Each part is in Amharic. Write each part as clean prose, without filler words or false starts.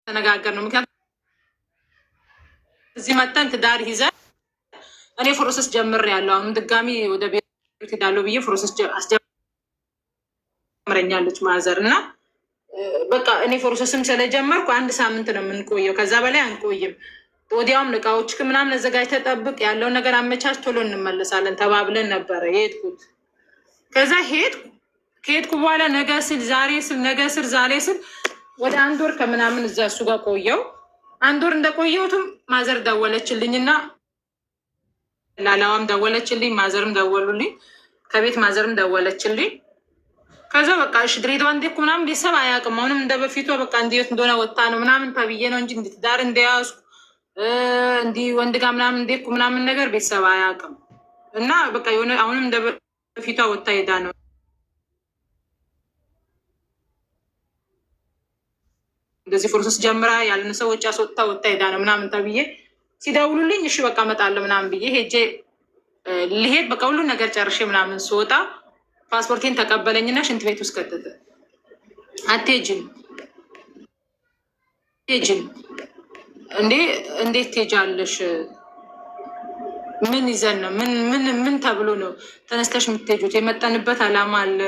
ተነጋገርነው። ምክንያቱም እዚህ መጠን ትዳር ይዘን እኔ ፕሮሰስ ጀምሬያለሁ። አሁን ድጋሚ ወደ ቤት ሄዳለሁ ብዬ ፕሮሰስ አስጀምረኛለች ማዘር እና በቃ እኔ ፕሮሰስም ስለጀመርኩ 1 ሳምንት ነው የምንቆየው፣ ከዛ በላይ አንቆይም። ወዲያውም እቃዎች ምናምን አዘጋጅተህ ጠብቅ፣ ያለውን ነገር አመቻች፣ ቶሎ እንመለሳለን ተባብለን ነበረ የሄድኩት። ከዛ ከሄድኩ በኋላ ነገ ስል ዛሬ ስል ነገ ስል ዛሬ ስል ወደ 1 ወር ከምናምን እዛ እሱ ጋር ቆየው። 1 ወር እንደቆየሁትም ማዘር ደወለችልኝና ላላዋም ደወለችልኝ፣ ማዘርም ደወሉልኝ፣ ከቤት ማዘርም ደወለችልኝ። ከዛ በቃ እሺ ድሬዳዋ እንዴት ምናምን ቤተሰብ አያውቅም። አሁንም እንደ በፊቷ በቃ እንዴት እንደሆነ ወጣ ነው ምናምን ተብዬ ነው እንጂ ትዳር እንደያዝኩ እንዲህ ወንድ ጋር ምናምን እንዴት ምናምን ነገር ቤተሰብ አያውቅም። እና በቃ የሆነ አሁንም እንደ በፊቷ ወጣ ሄዳ ነው እንደዚህ ፕሮሰስ ጀምራ ያለን ሰዎች አስወጣ ወጣ ሄዳ ነው ምናምን ተብዬ ሲደውሉልኝ እሺ በቃ እመጣለሁ ምናምን ብዬ ሄጄ ልሄድ በቃ ሁሉን ነገር ጨርሼ ምናምን ስወጣ ፓስፖርቴን ተቀበለኝና ሽንት ቤት ውስጥ ከተተ። አትሄጂም እንዴት ትሄጃለሽ? ምን ይዘን ነው? ምን ተብሎ ነው ተነስተሽ የምትሄጁት? የመጠንበት አላማ አለ፣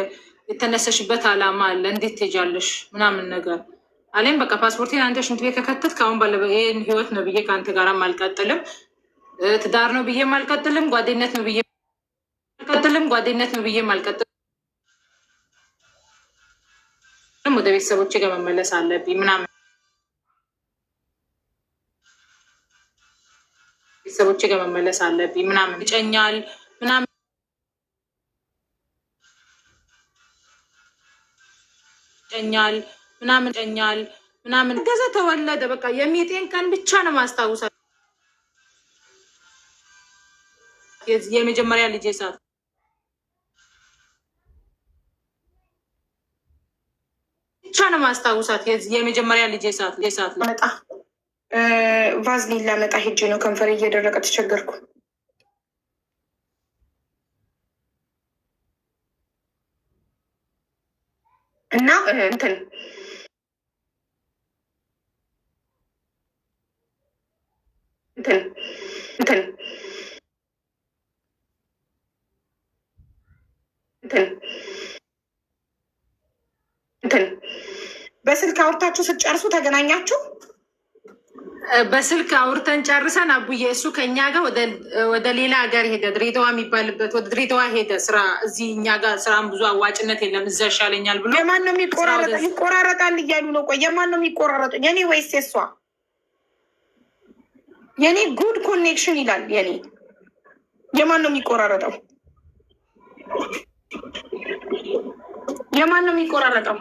የተነሰሽበት አላማ አለ። እንዴት ትሄጃለሽ? ምናምን ነገር አሌም በቃ ፓስፖርቴን አንተ ሽንት ቤት ከከተት ከአሁን ባለ ይህን ህይወት ነው ብዬ ከአንተ ጋርም አልቀጥልም፣ ትዳር ነው ብዬም አልቀጥልም፣ ጓደኝነት ነው ብዬ አልቀጥልም። ወደ ቤተሰቦቼ ጋር መመለስ አለብኝ ምናምን ቤተሰቦቼ ጋር መመለስ አለብኝ ምናምን ይጨኛል ምናምን ገዛ ተወለደ። በቃ የሚጤን ቀን ብቻ ነው ማስታውሳት። የመጀመሪያ ልጄ ሰዓት ብቻ ነው ማስታውሳት። የመጀመሪያ ልጄ ሰዓት ለመጣ ቫዝሊን ላመጣ ሄጄ ነው ከንፈሬ እየደረቀ ተቸገርኩ እና እንትን በስልክ አውርታችሁ ስትጨርሱ ተገናኛችሁ? በስልክ አውርተን ጨርሰን አቡዬ እሱ ከእኛ ጋር ወደ ሌላ ሀገር ሄደ። ድሬዳዋ የሚባልበት ወደ ድሬዳዋ ሄደ ስራ። እዚህ እኛ ጋር ስራም ብዙ አዋጭነት የለም፣ እዛ ይሻለኛል ብሎ። የማን ነው ይቆራረጣል እያሉ ነው። ቆይ የማን ነው የሚቆራረጡ? የኔ ወይስ የሷ? የኔ ጉድ ኮኔክሽን ይላል። የኔ የማን ነው የሚቆራረጠው? የማን ነው የሚቆራረጠው?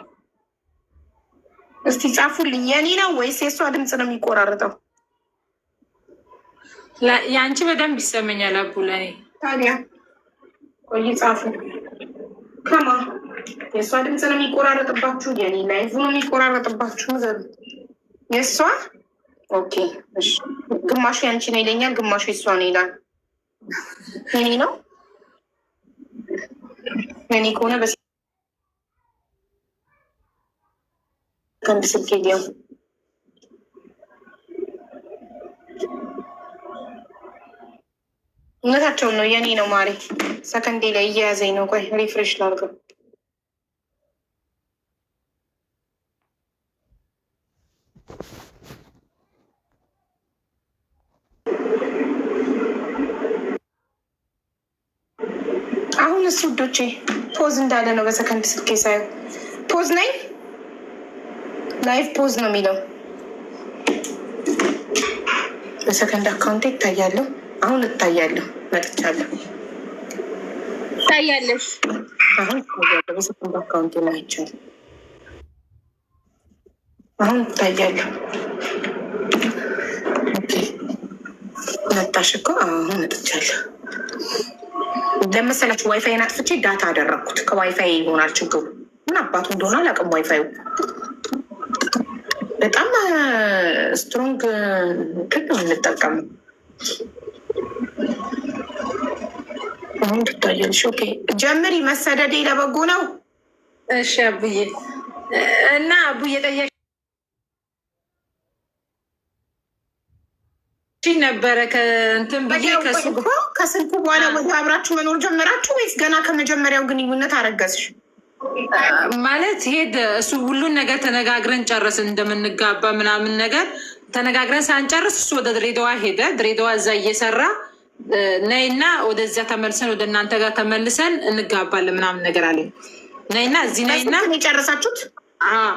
እስቲ ጻፉልኝ። የኔ ነው ወይስ የእሷ ድምፅ ነው የሚቆራረጠው? የአንቺ በደንብ ይሰመኛል አቡ። ለኔ ታዲያ ቆይ ጻፉ። ከማ የእሷ ድምፅ ነው የሚቆራረጥባችሁ? የኔ ላይቭ ነው የሚቆራረጥባችሁ? ዘሩ የእሷ ኦኬ። እሺ ግማሹ ያንቺ ነው ይለኛል፣ ግማሹ የእሷ ነው ይላል። የኔ ነው የኔ ከሆነ ከንድ ስልክ ሊያው እውነታቸውን ነው። የኔ ነው ማሬ። ሰከንዴ ላይ እየያዘኝ ነው። ቆይ ሪፍሬሽ ላድርገው። አሁን እሱ ውዶቼ ፖዝ እንዳለ ነው። በሰከንድ ስልኬ ሳየው ፖዝ ነኝ። ላይቭ ፖዝ ነው የሚለው። በሰከንድ አካውንቴ ይታያለሁ። አሁን እታያለሁ። መጥቻለሁ። ታያለሽ? አሁን ይታያለሁ። በሰከንድ አካውንቴ ላይ አይቻልም። አሁን ይታያለሁ። መጣሽ እኮ አሁን መጥቻለሁ። ለመሰላችሁ ዋይፋይን አጥፍቼ ዳታ አደረግኩት። ከዋይፋይ ይሆናል ችግሩ። ምን አባቱ እንደሆነ አላውቅም። ዋይፋዩ በጣም ስትሮንግ ግን ነው የምንጠቀመው። አሁን ትታያለሽ። ኦኬ ጀምሪ። መሰደዴ ለበጎ ነው። እሺ አቡዬ እና አቡዬ ጠየቅ ነበረ ከእንትን ብዬ ከስልኩ በኋላ ወደ አብራችሁ መኖር ጀመራችሁ ወይስ ገና ከመጀመሪያው ግንኙነት አረገዝሽ? ማለት ሄድ እሱ ሁሉን ነገር ተነጋግረን ጨረስን እንደምንጋባ ምናምን ነገር ተነጋግረን ሳንጨርስ እሱ ወደ ድሬዳዋ ሄደ። ድሬዳዋ እዛ እየሰራ ነይና ወደዚያ ተመልሰን ወደ እናንተ ጋር ተመልሰን እንጋባለን ምናምን ነገር አለኝ። ነይና እዚህ ነይና የጨረሳችሁት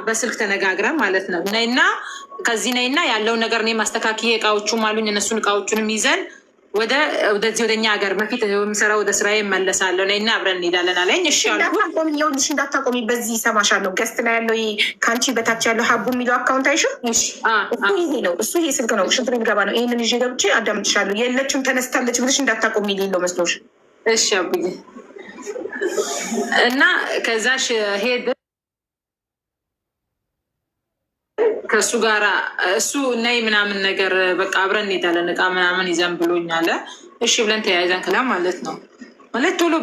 በስልክ ተነጋግረን ማለት ነው። ነይና ከዚህ ነይና ያለውን ነገር እኔ ማስተካከያ እቃዎቹም አሉኝ እነሱን እቃዎቹንም ይዘን ወደዚህ ወደኛ ሀገር በፊት የምሰራ ወደ ስራዬ እመለሳለሁ ነይና አብረን እንሄዳለን አለኝ። እሺ አልኩት። ይኸውልሽ እንዳታቆሚ በዚህ ይሰማሻለሁ። ገስት ላይ ያለው ከአንቺ በታች ያለው ሀቡ የሚለው አካውንት አይሽም? ይሄ ነው እሱ ይሄ ስልክ ነው። ሽንት ቤት ገባ ነው። ይህንን ይዤ ገብቼ አዳምጥሻለሁ። የለችም ተነስታለች ብለሽ እንዳታቆሚ ሌለው መስሎሽ። እሺ አብዬ እና ከዛሽ ሄድ ከእሱ ጋር እሱ ነይ ምናምን ነገር በቃ አብረን እንሄዳለን እቃ ምናምን ይዘን ብሎኝ አለ። እሺ ብለን ተያይዘን ከላ ማለት ነው ማለት ቶሎ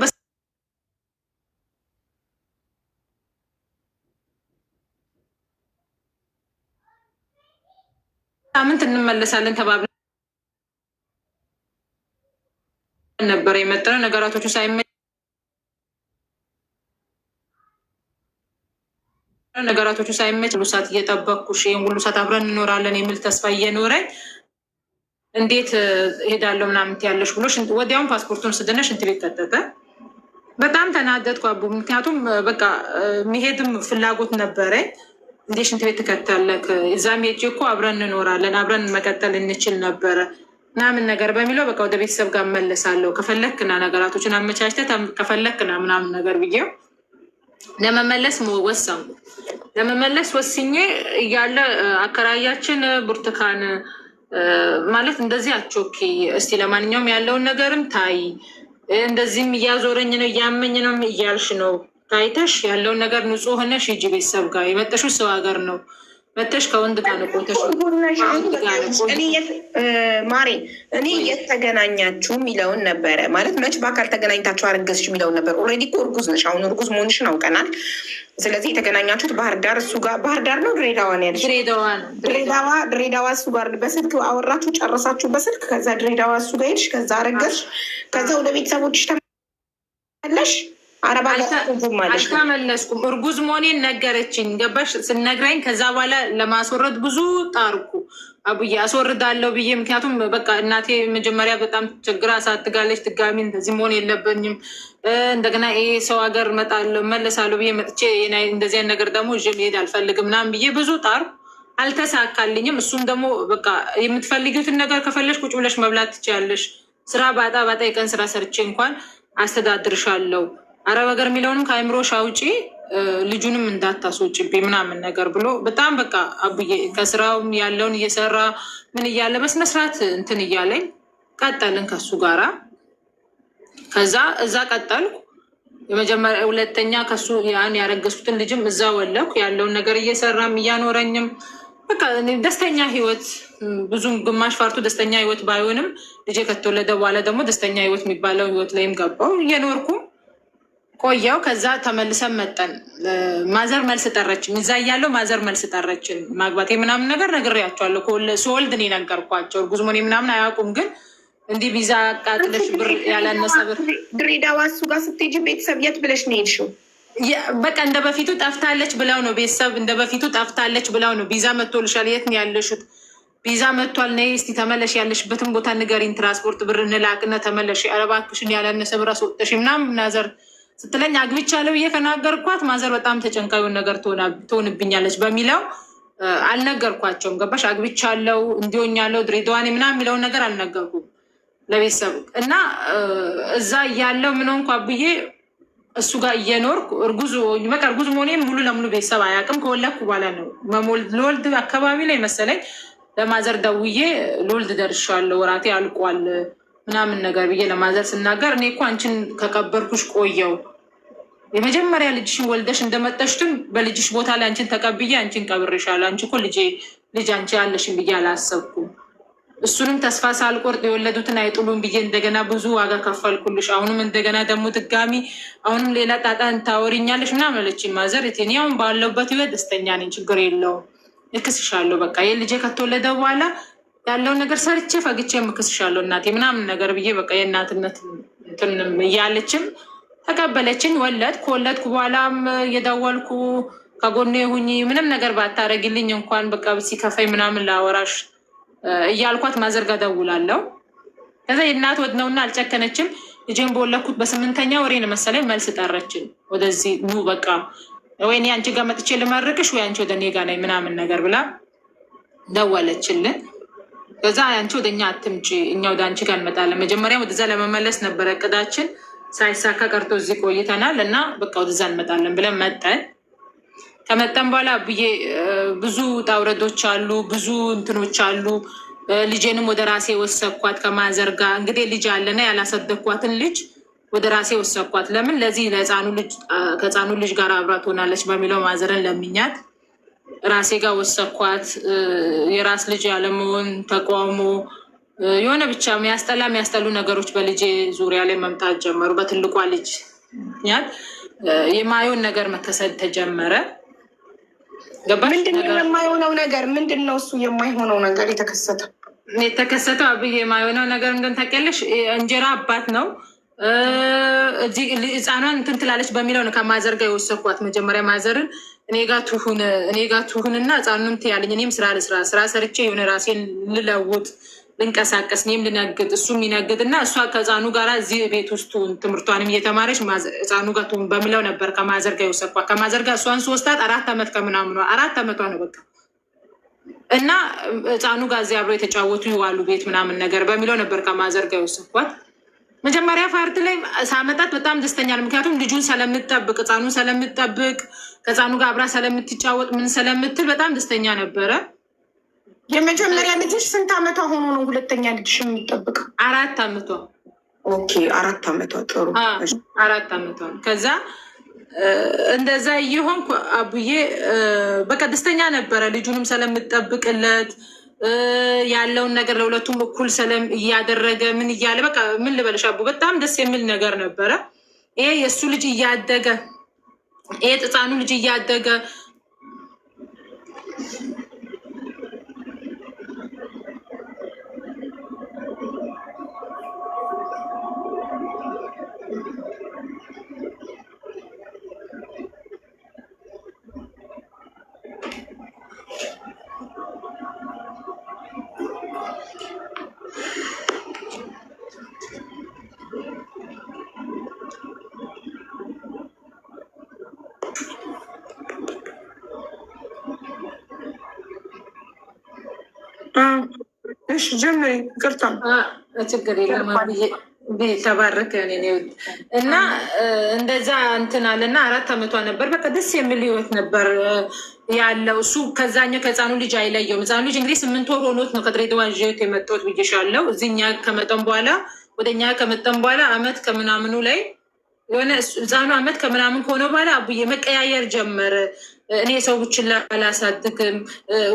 ሳምንት እንመለሳለን ተባብለን ነበር የመጠነው ነገራቶቹ ነገራቶቹ ሳይመች ሁሉ ሰዓት እየጠበቅኩሽ ይህን ሁሉ ሰዓት አብረን እንኖራለን የሚል ተስፋ እየኖረኝ እንዴት ሄዳለሁ ምናምን ያለሽ ብሎ ወዲያውም ፓስፖርቱን ስድነ ሽንት ቤት ከተተ። በጣም ተናደድኩ አቡ። ምክንያቱም በቃ የሚሄድም ፍላጎት ነበረኝ። እንዴ ሽንት ቤት ትከታለክ? እዛም ሄጄ እኮ አብረን እንኖራለን አብረን መቀጠል እንችል ነበረ ምናምን ነገር በሚለው በቃ ወደ ቤተሰብ ጋር እመለሳለሁ ከፈለክና ነገራቶችን አመቻችተ ከፈለክና ምናምን ነገር ብዬው ለመመለስ ወሰንኩ። ለመመለስ ወስኜ እያለ አከራያችን ብርቱካን ማለት እንደዚህ አቾኪ እስቲ ለማንኛውም ያለውን ነገርም ታይ እንደዚህም እያዞረኝ ነው እያመኝ ነው እያልሽ ነው ታይተሽ ያለውን ነገር ንጹህ ሆነሽ ሂጂ ቤተሰብ ጋር የመጠሽው ሰው ሀገር ነው መተሽ ከወንድ ጋር ነው ቆይተሽ ማሬ እኔ የተገናኛችሁ የሚለውን ነበረ ማለት መች በአካል ተገናኝታችሁ አረገዝሽ የሚለውን ነበር። ኦልሬዲ እኮ እርጉዝ ነሽ። አሁን እርጉዝ መሆንሽን አውቀናል። ስለዚህ የተገናኛችሁት ባህር ዳር እሱ ጋር ባህር ዳር ነው ድሬዳዋ ነው ያለሽ? ድሬዳዋ እሱ ጋር በስልክ አወራችሁ ጨረሳችሁ በስልክ ከዛ ድሬዳዋ እሱ ጋር ሄድሽ ከዛ አረገዝሽ ከዛ ወደ ቤተሰቦችሽ ተመለሽ? አልተመለስኩም። እርጉዝ መሆኔን ነገረችኝ። ገባሽ? ስነግረኝ ከዛ በኋላ ለማስወረድ ብዙ ጣርኩ አብዬ አስወርዳለሁ ብዬ ምክንያቱም በቃ እናቴ መጀመሪያ በጣም ችግር አሳድጋለች። ድጋሚ እንደዚህ መሆን የለብኝም እንደገና ይሄ ሰው ሀገር መለሳለሁ ብዬ መጥቼ እንደዚህ አይነት ነገር ደግሞ ይዤ መሄድ አልፈልግም ምናምን ብዬ ብዙ ጣርኩ። አልተሳካልኝም። እሱም ደግሞ በቃ የምትፈልጊትን ነገር ከፈለሽ ቁጭ ብለሽ መብላት ትችያለሽ፣ ስራ ባጣ የቀን ስራ ሰርቼ እንኳን አስተዳድርሻለሁ፣ አረብ ሀገር የሚለውንም ከአይምሮሽ አውጪ፣ ልጁንም እንዳታስወጭብኝ ምናምን ነገር ብሎ በጣም በቃ አብዬ ከስራውም ያለውን እየሰራ ምን እያለ በስነስርዓት እንትን እያለኝ ቀጠልን ከሱ ጋራ። ከዛ እዛ ቀጠልኩ። የመጀመሪያ ሁለተኛ ከሱ ያን ያረገዝኩትን ልጅም እዛ ወለኩ። ያለውን ነገር እየሰራም እያኖረኝም በቃ ደስተኛ ህይወት ብዙም ግማሽ ፋርቱ ደስተኛ ህይወት ባይሆንም ልጄ ከተወለደ በኋላ ደግሞ ደስተኛ ህይወት የሚባለው ህይወት ላይም ገባው እየኖርኩ ቆየው። ከዛ ተመልሰን መጠን ማዘር መልስ ጠረችኝ። እዛ እያለው ማዘር መልስ ጠረችን። ማግባቴ ምናምን ነገር ነግሬያቸዋለሁ። ስወልድ እኔ ነገርኳቸው። እርጉዝ መሆኔ ምናምን አያውቁም። ግን እንዲህ ቪዛ አቃጥለሽ ብር ያላነሰ ብር ድሬዳዋ እሱ ጋር ስትሄጂ ቤተሰብ የት ብለሽ ነው የሄድሽው? በቃ እንደ በፊቱ ጠፍታለች ብለው ነው ቤተሰብ እንደ በፊቱ ጠፍታለች ብለው ነው ቪዛ መጥቶልሻል፣ የት ነው ያለሽት? ቪዛ መጥቷል፣ ነይ እስቲ ተመለሽ፣ ያለሽበትን ቦታ ንገሪኝ፣ ትራንስፖርት ብር እንላክና ተመለሽ፣ ኧረ እባክሽን ያላነሰ ብር አስወጥተሽ ምናምን ናዘር ስትለኝ አግብቻለሁ ብዬ ከናገርኳት ማዘር በጣም ተጨንቃዩን ነገር ትሆንብኛለች በሚለው አልነገርኳቸውም። ገባሽ? አግብቻለሁ እንዲሆኛለሁ ድሬዳዋኔ ምናምን የሚለውን ነገር አልነገርኩም ለቤተሰብ እና እዛ እያለው ምን ሆንኩ ብዬ እሱ ጋር እየኖርኩ እርጉዝ መሆኔም ሙሉ ለሙሉ ቤተሰብ አያውቅም። ከወለድኩ በኋላ ነው ለወልድ አካባቢ ላይ መሰለኝ ለማዘር ደውዬ ለወልድ ደርሻለሁ ወራቴ አልቋል ምናምን ነገር ብዬ ለማዘር ስናገር እኔ እኮ አንቺን ከቀበርኩሽ ቆየው የመጀመሪያ ልጅሽን ወልደሽ እንደመጠሽትም በልጅሽ ቦታ ላይ አንቺን ተቀብዬ አንቺን ቀብሬሻለሁ። አንቺ እኮ ልጅ አንቺ ያለሽን ብዬ አላሰብኩም። እሱንም ተስፋ ሳልቆርጥ የወለዱትን አይጥሉም ብዬ እንደገና ብዙ ዋጋ ከፈልኩልሽ። አሁንም እንደገና ደግሞ ድጋሚ አሁንም ሌላ ጣጣ እንታወሪኛለሽ ምናምን አለችኝ ማዘር። እኔ አሁን ባለሁበት ህይወት ደስተኛ ነኝ፣ ችግር የለውም፣ እክስሻለሁ። በቃ ይህ ልጄ ከተወለደ በኋላ ያለውን ነገር ሰርቼ ፈግቼ የምክስሻለሁ እናቴ ምናምን ነገር ብዬ በቃ የእናትነት እንትንም እያለችም ተቀበለችኝ። ከወለድኩ በኋላም እየደወልኩ ከጎኔ ሁኚ ምንም ነገር ባታረግልኝ እንኳን በቃ ሲከፋኝ ምናምን ላወራሽ እያልኳት ማዘርጋ ደውላለሁ። ከዛ የእናት ወድ ነውና አልጨከነችም። ልጄን በወለድኩት በ8ኛ ወሬ ነው መሰለኝ መልስ ጠረችን። ወደዚህ ኑ በቃ ወይ አንቺ ጋር መጥቼ ልመርቅሽ ወይ አንቺ ወደ እኔ ጋር ነይ ምናምን ነገር ብላ ደወለችልን። ከዛ አንቺ ወደ እኛ አትምጪ፣ እኛ ወደ አንቺ ጋር እንመጣለን። መጀመሪያም ወደዛ ለመመለስ ነበረ እቅዳችን፣ ሳይሳካ ቀርቶ እዚህ ቆይተናል እና በቃ ወደዛ እንመጣለን ብለን መጠን ከመጠን በኋላ ብዬ ብዙ ውጣ ውረዶች አሉ፣ ብዙ እንትኖች አሉ። ልጄንም ወደ ራሴ ወሰኳት ከማዘር ጋር። እንግዲህ ልጅ አለና ያላሰደኳትን ልጅ ወደ ራሴ ወሰኳት። ለምን ለዚህ ከህፃኑ ልጅ ጋር አብራ ትሆናለች በሚለው ማዘርን ለምኛት ራሴ ጋር ወሰኳት። የራስ ልጅ ያለመሆን ተቋሞ የሆነ ብቻ የሚያስጠሉ ነገሮች በልጄ ዙሪያ ላይ መምጣት ጀመሩ። በትልቋ ልጅ ምክንያት የማየውን ነገር መከሰት ተጀመረ። ምንድነው የማይሆነው ነገር? ምንድነው እሱ የማይሆነው ነገር የተከሰተው? አብዬ የማይሆነው ነገር እንደን ታውቂያለሽ፣ እንጀራ አባት ነው። ህፃኗን እንትን ትላለች በሚለው ነው ከማዘር ጋር የወሰኳት። መጀመሪያ ማዘርን እኔ ጋ ትሁንና ህፃኑን ትያለኝ፣ እኔም ስራ ሰርቼ የሆነ ራሴን ልለውጥ ልንቀሳቀስ፣ እኔም ልነግድ እሱም ይነግድ እና እሷ ከህፃኑ ጋር እዚህ ቤት ውስጥ ትምህርቷንም እየተማረች ህፃኑ ጋር ትሁን በሚለው ነበር ከማዘር ጋር የወሰኳት። ከማዘር ጋር እሷን 3 4 ዓመት ከምናምኗ 4 ዓመቷ ነው በቃ እና ህፃኑ ጋር እዚህ አብረው የተጫወቱ ይዋሉ ቤት ምናምን ነገር በሚለው ነበር ከማዘር ጋር የወሰኳት። መጀመሪያ ፓርት ላይ ሳመጣት በጣም ደስተኛ ነው። ምክንያቱም ልጁን ስለምትጠብቅ ህፃኑን ስለምትጠብቅ ከህፃኑ ጋር አብራ ስለምትጫወጥ ምን ስለምትል በጣም ደስተኛ ነበረ። የመጀመሪያ ልጅሽ ስንት ዓመቷ ሆኖ ነው ሁለተኛ ልጅሽ የሚጠብቀው? 4 ዓመቷ። ኦኬ 4 ዓመቷ። ጥሩ 4 ዓመቷ። ከዛ እንደዛ እየሆንኩ አቡዬ በቃ ደስተኛ ነበረ። ልጁንም ስለምትጠብቅለት ያለውን ነገር ለሁለቱም እኩል እያደረገ ምን እያለ በቃ ምን ልበልሽ አቡ በጣም ደስ የሚል ነገር ነበረ። ይሄ የእሱ ልጅ እያደገ ይሄ ህፃኑ ልጅ እያደገ ጀምሪ። ይቅርታ ችግር የለም ተባረከ እና እንደዛ እንትናል እና 4 ዓመቷ ነበር። በቃ ደስ የሚል ህይወት ነበር ያለው። እሱ ከዛኛው ከህፃኑ ልጅ አይለየውም። ህፃኑ ልጅ እንግዲህ 8 ወር ሆኖት ነው ከድሬዳዋ ይዤት የመጣሁት ብዬሻለሁ። እዚህኛ ከመጠን በኋላ ወደኛ ከመጠን በኋላ አመት ከምናምኑ ላይ የሆነ ህፃኑ አመት ከምናምን ከሆነ በኋላ አቡዬ መቀያየር ጀመረ። እኔ ሰው ብችላ አላሳድግም፣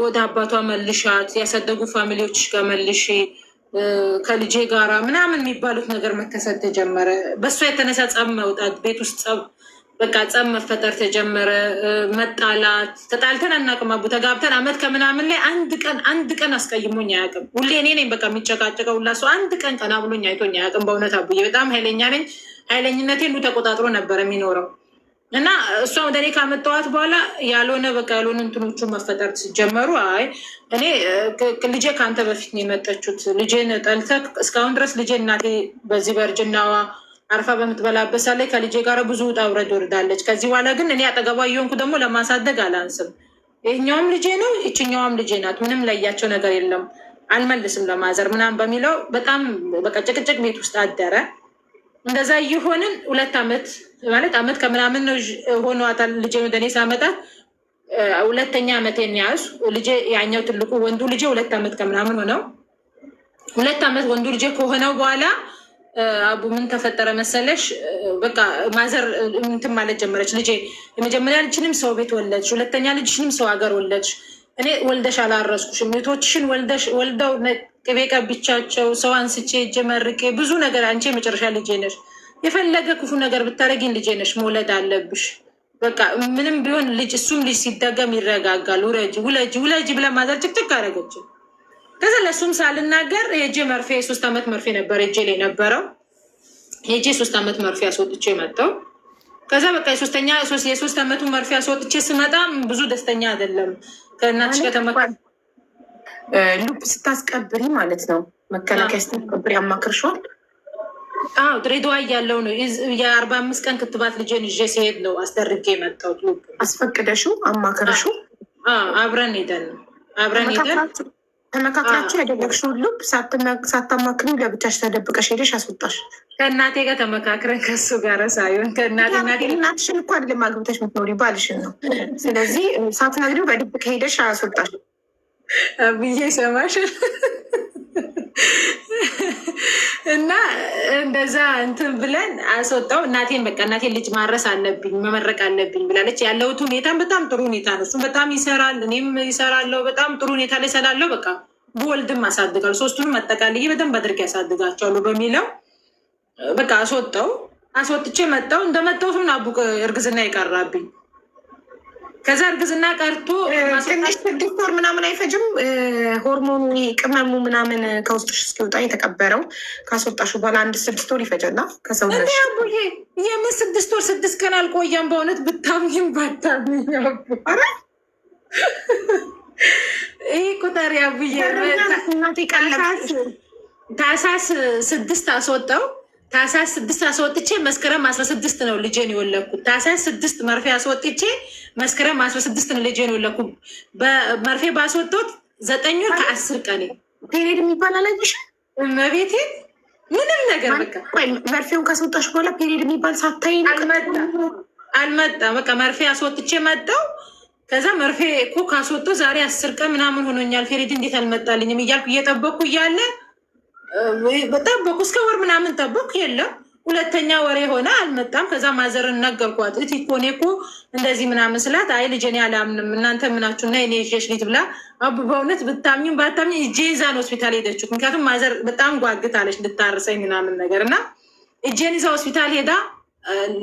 ወደ አባቷ መልሻት፣ ያሳደጉ ፋሚሊዎች ጋር መልሼ ከልጄ ጋራ ምናምን የሚባሉት ነገር መከሰት ተጀመረ። በእሷ የተነሳ ጸብ መውጣት፣ ቤት ውስጥ በቃ ጸብ መፈጠር ተጀመረ። መጣላት፣ ተጣልተን አናውቅም አቡ። ተጋብተን አመት ከምናምን ላይ አንድ ቀን አስቀይሞኝ አያውቅም። ሁሌ እኔ ነኝ በቃ የሚጨቃጨቀው ሁላ። ሰው አንድ ቀን ቀና ብሎኝ አይቶኝ አያውቅም። በእውነት አቡዬ በጣም ኃይለኛ ነኝ። ኃይለኝነቴ ሁሉ ተቆጣጥሮ ነበር የሚኖረው እና እሷ ወደ እኔ ካመጣኋት በኋላ ያልሆነ እንትኖቹ መፈጠር ሲጀመሩ፣ አይ እኔ ልጄ ከአንተ በፊት ነው የመጠችሁት፣ ልጄን ጠልተህ እስካሁን ድረስ ልጄ እናቴ በዚህ በእርጅናዋ አርፋ በምትበላበት ላይ ከልጄ ጋር ብዙ ውጣ ውረድ ወርዳለች። ከዚህ በኋላ ግን እኔ አጠገቧ እየሆንኩ ደግሞ ለማሳደግ አላንስም። ይህኛውም ልጄ ነው፣ ይችኛዋም ልጄ ናት። ምንም ለያቸው ነገር የለም። አልመልስም ለማዘር ምናምን በሚለው በጣም በቃ ጭቅጭቅ ቤት ውስጥ አደረ። እንደዛ እየሆንን 2 ዓመት ማለት አመት ከምናምን ነው ሆኗታል። ልጄ ወደ እኔ ሳመጣት 2ኛ ዓመቴን ያዙ። ልጄ ያኛው ትልቁ ወንዱ ልጄ 2 ዓመት ከምናምን ሆነው 2 ዓመት ወንዱ ልጄ ከሆነው በኋላ አቡ ምን ተፈጠረ መሰለሽ? በቃ ማዘር እንትን ማለት ጀመረች። ልጄ የመጀመሪያ ልጅንም ሰው ቤት ወለድሽ፣ 2ኛ ልጅሽንም ሰው ሀገር ወለድሽ። እኔ ወልደሽ አላረስኩሽም። እህቶችሽን ወልደው ቅቤ ቀብቻቸው ሰው አንስቼ እጄ መርቄ ብዙ ነገር። አንቺ የመጨረሻ ልጄ ነሽ። የፈለገ ክፉ ነገር ብታደረጊኝ ልጄ ነሽ። መውለድ አለብሽ። በቃ ምንም ቢሆን ልጅ እሱም ልጅ ሲደገም ይረጋጋል። ውለጂ ብለን ማዘር ጭቅጭቅ አደረገችን። ከዛ ለእሱም ሳልናገር ሄጄ መርፌ 3 ዓመት መርፌ ነበር ሄጄ ላይ ነበረው ሄጄ 3 ዓመት መርፌ አስወጥቼ መጣሁ። ከዛ በቃ የ3 ዓመቱን መርፌ አስወጥቼ ስመጣ ብዙ ደስተኛ አይደለም። ከእናትሽ ሉፕ ስታስቀብሪ ማለት ነው መከላከያ ስታስቀብሪ አማክርሽዋል? አዎ ድሬዳዋ እያለሁ ነው። የ45 ቀን ክትባት ልጄን ይዤ ሲሄድ ነው አስደርጌ የመጣሁት። ሉፕ አስፈቅደሽው አማክርሽው? አብረን ሄደን ነው አብረን ሄደን ተመካክራችሁ ያደረግሽውን ሉፕ ሳታማክሪው ለብቻሽ ተደብቀሽ ሄደሽ አስወጣሽ? ከእናቴ ጋር ተመካክረን ከሱ ጋር ሳይሆን እናትሽን እኮ አይደለም አግብተሽ የምትኖሪ ባልሽን ነው። ስለዚህ ሳትነግሪው በድብቅ ሄደሽ አስወጣሽ ብዬ ይሰማሽን እና እንደዛ እንትን ብለን አስወጣው። እናቴን በቃ እናቴን ልጅ ማድረስ አለብኝ መመረቅ አለብኝ ብላለች። ያለሁት ሁኔታም በጣም ጥሩ ሁኔታ ነው። እሱም በጣም ይሰራል፣ እኔም ይሰራለሁ። በጣም ጥሩ ሁኔታ ላይ ሰላለሁ። በቃ በወልድም አሳድጋለሁ። 3ቱንም አጠቃልዬ በደንብ አድርጌ ያሳድጋቸዋለሁ በሚለው በቃ አስወጣው። አስወጥቼ መጣው። እንደመጣሁትም አቡቅ እርግዝና ይቀራብኝ። ከዛ እርግዝና ቀርቶ ትንሽ 6 ወር ምናምን አይፈጅም? ሆርሞኑ ቅመሙ ምናምን ከውስጥሽ እስኪወጣ የተቀበረው ካስወጣሹ በኋላ 6 ወር ይፈጃል ከሰውነሽ? የምን 6 ወር 6 ቀን አልቆየም። በእውነት ብታምኝም ባታምኝ ይህ ቁጠር ያቡዬ ታህሳስ 6 አስወጣው። ታህሳስ 6 አስወጥቼ መስከረም 16 ነው ልጄን የወለድኩት። ታህሳስ 6 መርፌ አስወጥቼ መስከረም 16 ነው ልጄን የወለድኩት። በመርፌ ባስወጣሁት 9 ወር ከ10 ቀን ፔሪድ የሚባል አላየሽም? መቤቴ ምንም ነገር በቃ መርፌውን ካስወጣሽ በኋላ ፔሪድ የሚባል ሳታይ አልመጣም። በቃ መርፌ አስወጥቼ መጣሁ። ከዛ መርፌ እኮ ካስወጣሁ ዛሬ 10 ቀን ምናምን ሆኖኛል። ፔሪድ እንዴት አልመጣልኝም እያልኩ እየጠበኩ እያለ ጠበኩ። እስከ ወር ምናምን ጠበኩ፣ የለም። 2ኛ ወሬ ሆነ አልመጣም። ከዛ ማዘርን ነገርኳት። እቲ እኮ እኔ እኮ እንደዚህ ምናምን ስላት አይ ልጅ እኔ አላምንም እናንተ ምናችሁ እና እኔ ይዤሽ ልሂድ ብላ በእውነት ብታምኝም ባታምኝ እጄን ይዛን ሆስፒታል ሄደችው። ምክንያቱም ማዘር በጣም ጓግታለች ልታርሰኝ ምናምን ነገር እና እጄን ይዛ ሆስፒታል ሄዳ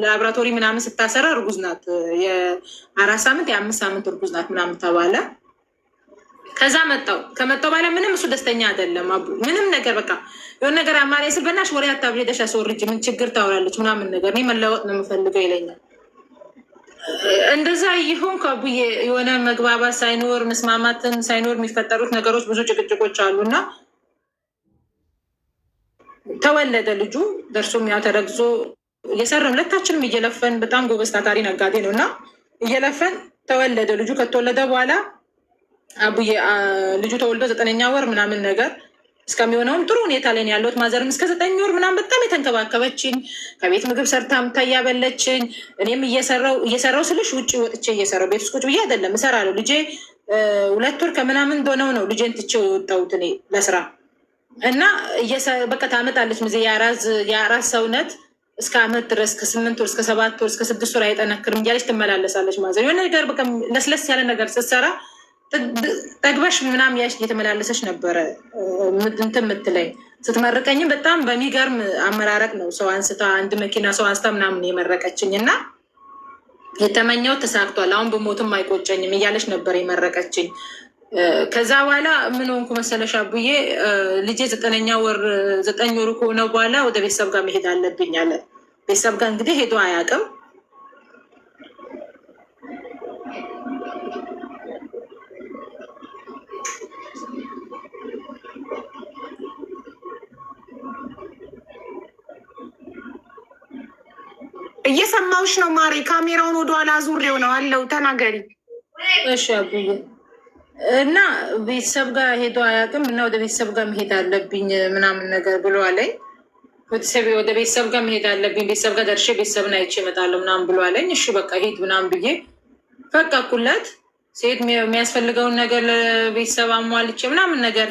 ላብራቶሪ ምናምን ስታሰራ እርጉዝ ናት። የ4 ሳምንት የ5 ሳምንት እርጉዝ ናት ምናምን ተባለ። ከዛ ከመጣው በኋላ ምንም እሱ ደስተኛ አይደለም። አቡ ምንም ነገር በቃ የሆነ ነገር አማራጭ ስል በናትሽ ወሬ አታብሪ ሄደሽ አስወርጅ ምን ችግር ታወራለች ምናምን ነገር እኔ መለወጥ ነው የምፈልገው ይለኛል። እንደዛ ይሁን ከአቡዬ የሆነ መግባባት ሳይኖር መስማማትን ሳይኖር የሚፈጠሩት ነገሮች ብዙ ጭቅጭቆች አሉና ተወለደ ልጁ። ደርሶም ያው ተረግዞ እየሰራን ሁለታችንም እየለፈን በጣም ጎበዝ ታታሪ ነጋዴ ነው እና እየለፈን ተወለደ ልጁ። ከተወለደ በኋላ አቡዬ ልጁ ተወልዶ 9ኛ ወር ምናምን ነገር እስከሚሆነውም ጥሩ ሁኔታ ላይ ነው ያለሁት። ማዘርም እስከ 9 ወር ምናምን በጣም የተንከባከበችኝ ከቤት ምግብ ሰርታ ምታያበለችኝ። እኔም እየሰራው ስልሽ ውጭ ወጥቼ እየሰራው ቤት ውስጥ ቁጭ ብዬ አይደለም እሰራለሁ። ልጄ 2 ወር ከምናምን እንደሆነው ነው ልጄን ትቼው የወጣሁት እኔ ለስራ እና በቃ ታመጣለች ጊዜ የአራስ ሰውነት እስከ ዓመት ድረስ ከ8 ወር እስከ 7 ወር እስከ 6 ወር አይጠነክርም እያለች ትመላለሳለች። ማዘር የሆነ ነገር በቃ ለስለስ ያለ ነገር ስትሰራ ጠግባሽ ምናምን ያሽ እየተመላለሰች ነበረ እንትን የምትለኝ። ስትመርቀኝም በጣም በሚገርም አመራረቅ ነው። ሰው አንስታ አንድ መኪና ሰው አንስታ ምናምን የመረቀችኝ እና የተመኘው ተሳክቷል፣ አሁን በሞትም አይቆጨኝም እያለች ነበር የመረቀችኝ። ከዛ በኋላ ምን ሆንኩ መሰለሽ አቡዬ ልጄ 9ኛ ወር 9 ወሩ ከሆነ በኋላ ወደ ቤተሰብ ጋር መሄድ አለብኝ አለ። ቤተሰብ ጋር እንግዲህ ሄዶ አያውቅም። እየሰማሁሽ ነው ማሬ። ካሜራውን ወደኋላ አዙሬው ነው አለው። ተናገሪ። እሺ አቡዬ እና ቤተሰብ ጋር ሄዶ አያውቅም እና ወደ ቤተሰብ ጋር መሄድ አለብኝ ምናምን ነገር ብሎ አለኝ። ወደ ቤተሰብ ጋር መሄድ አለብኝ፣ ቤተሰብ ጋር ደርሼ ቤተሰብን አይቼ እመጣለሁ ምናምን ብሎ አለኝ። እሺ በቃ ሂድ ምናምን ብዬ ፈቀኩለት። ሴት የሚያስፈልገውን ነገር ለቤተሰብ አሟልቼ ምናምን ነገር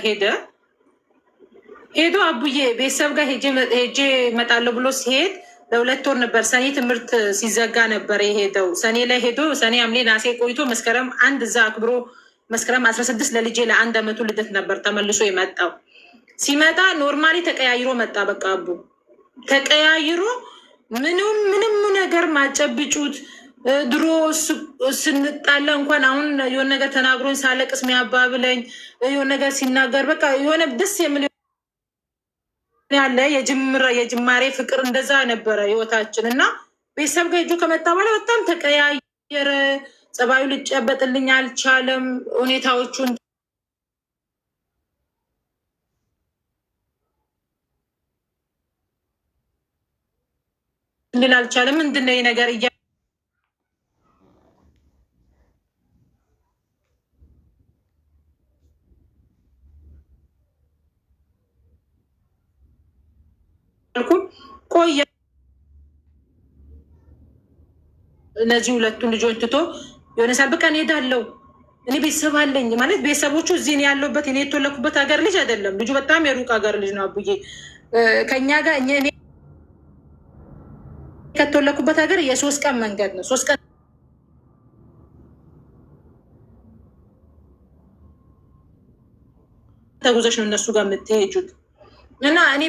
ሄዶ አቡዬ ቤተሰብ ጋር ሄጄ እመጣለሁ ብሎ ሲሄድ ለ2 ወር ነበር። ሰኔ ትምህርት ሲዘጋ ነበር የሄደው። ሰኔ ላይ ሄዶ ሰኔ፣ ሐምሌ፣ ነሐሴ ቆይቶ መስከረም 1 እዛ አክብሮ መስከረም 16 ለልጄ ለ1 ዓመቱ ልደት ነበር ተመልሶ የመጣው። ሲመጣ ኖርማሊ ተቀያይሮ መጣ። በቃ አቡ ተቀያይሮ ምንም ነገር ማጨብጩት ድሮ ስንጣላ እንኳን አሁን የሆነ ነገር ተናግሮኝ ሳለቅስ የሚያባብለኝ የሆነ ነገር ሲናገር በቃ የሆነ ደስ የሚል ያለ የጅማሬ ፍቅር እንደዛ ነበረ ህይወታችን። እና ቤተሰብ ጋር ሄጆ ከመጣ በኋላ በጣም ተቀያየረ። ጸባዩ ሊጨበጥልኝ አልቻለም። ሁኔታዎቹን ልል አልቻለም። ምንድነው ይህ ነገር ቆየ። እነዚህ ሁለቱን ልጆች ትቶ የሆነ ሳል በቃ እሄዳለሁ እኔ ቤተሰብ አለኝ ማለት ቤተሰቦቹ እዚህ እኔ ያለሁበት እኔ የተወለኩበት ሀገር ልጅ አይደለም። ልጁ በጣም የሩቅ ሀገር ልጅ ነው። አቡዬ ከኛ ጋር እኔ ከተወለኩበት ሀገር የ3 ቀን መንገድ ነው። 3 ቀን ተጉዘሽ ነው እነሱ ጋር የምትሄጁት እና እኔ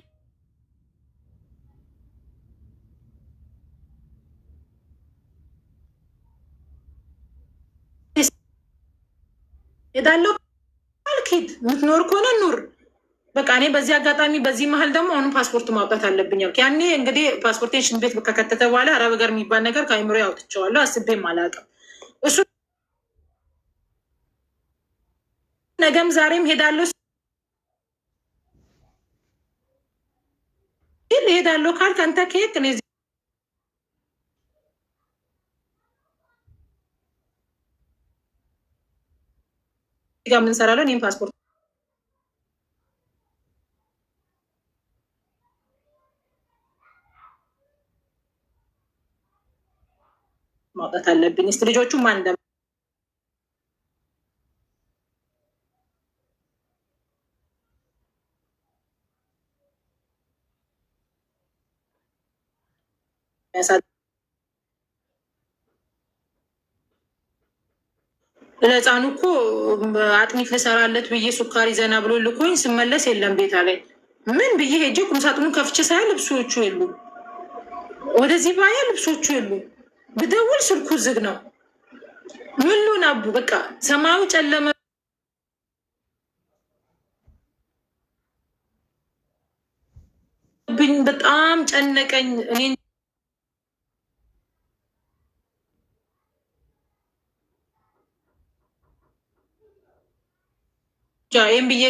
ሄዳለሁ አልኪድ የምትኖር ከሆነ ኑር በቃ። እኔ በዚህ አጋጣሚ በዚህ መሀል ደግሞ አሁንም ፓስፖርት ማውጣት አለብኝ። ያኔ እንግዲህ ፓስፖርቴን ሽንት ቤት ከከተተ በኋላ አረብ ሀገር የሚባል ነገር ከአይምሮ አውጥቼዋለሁ። አስቤም አላውቅም። እሱ ነገም ዛሬም ሄዳለሁ ሄዳለሁ ካልክ አንተ ከሄድክ እኔ ጋር ምን እሰራለሁ? እኔም ፓስፖርት ማውጣት አለብኝ። እስኪ ልጆቹ ማን እንደ ለህፃኑ እኮ አጥሚት ልሰራለት ብዬ ሱካሪ ዘና ብሎ ልኮኝ ስመለስ የለም ቤታ ላይ ምን ብዬ ሄጄ ቁምሳጥኑን ከፍቼ ሳይ ልብሶቹ የሉ፣ ወደዚህ ባያ ልብሶቹ የሉ፣ ብደውል ስልኩ ዝግ ነው። ምን ልሆን አቡ በቃ ሰማዩ ጨለመ ብኝ፣ በጣም ጨነቀኝ። እኔ ይህም ብዬ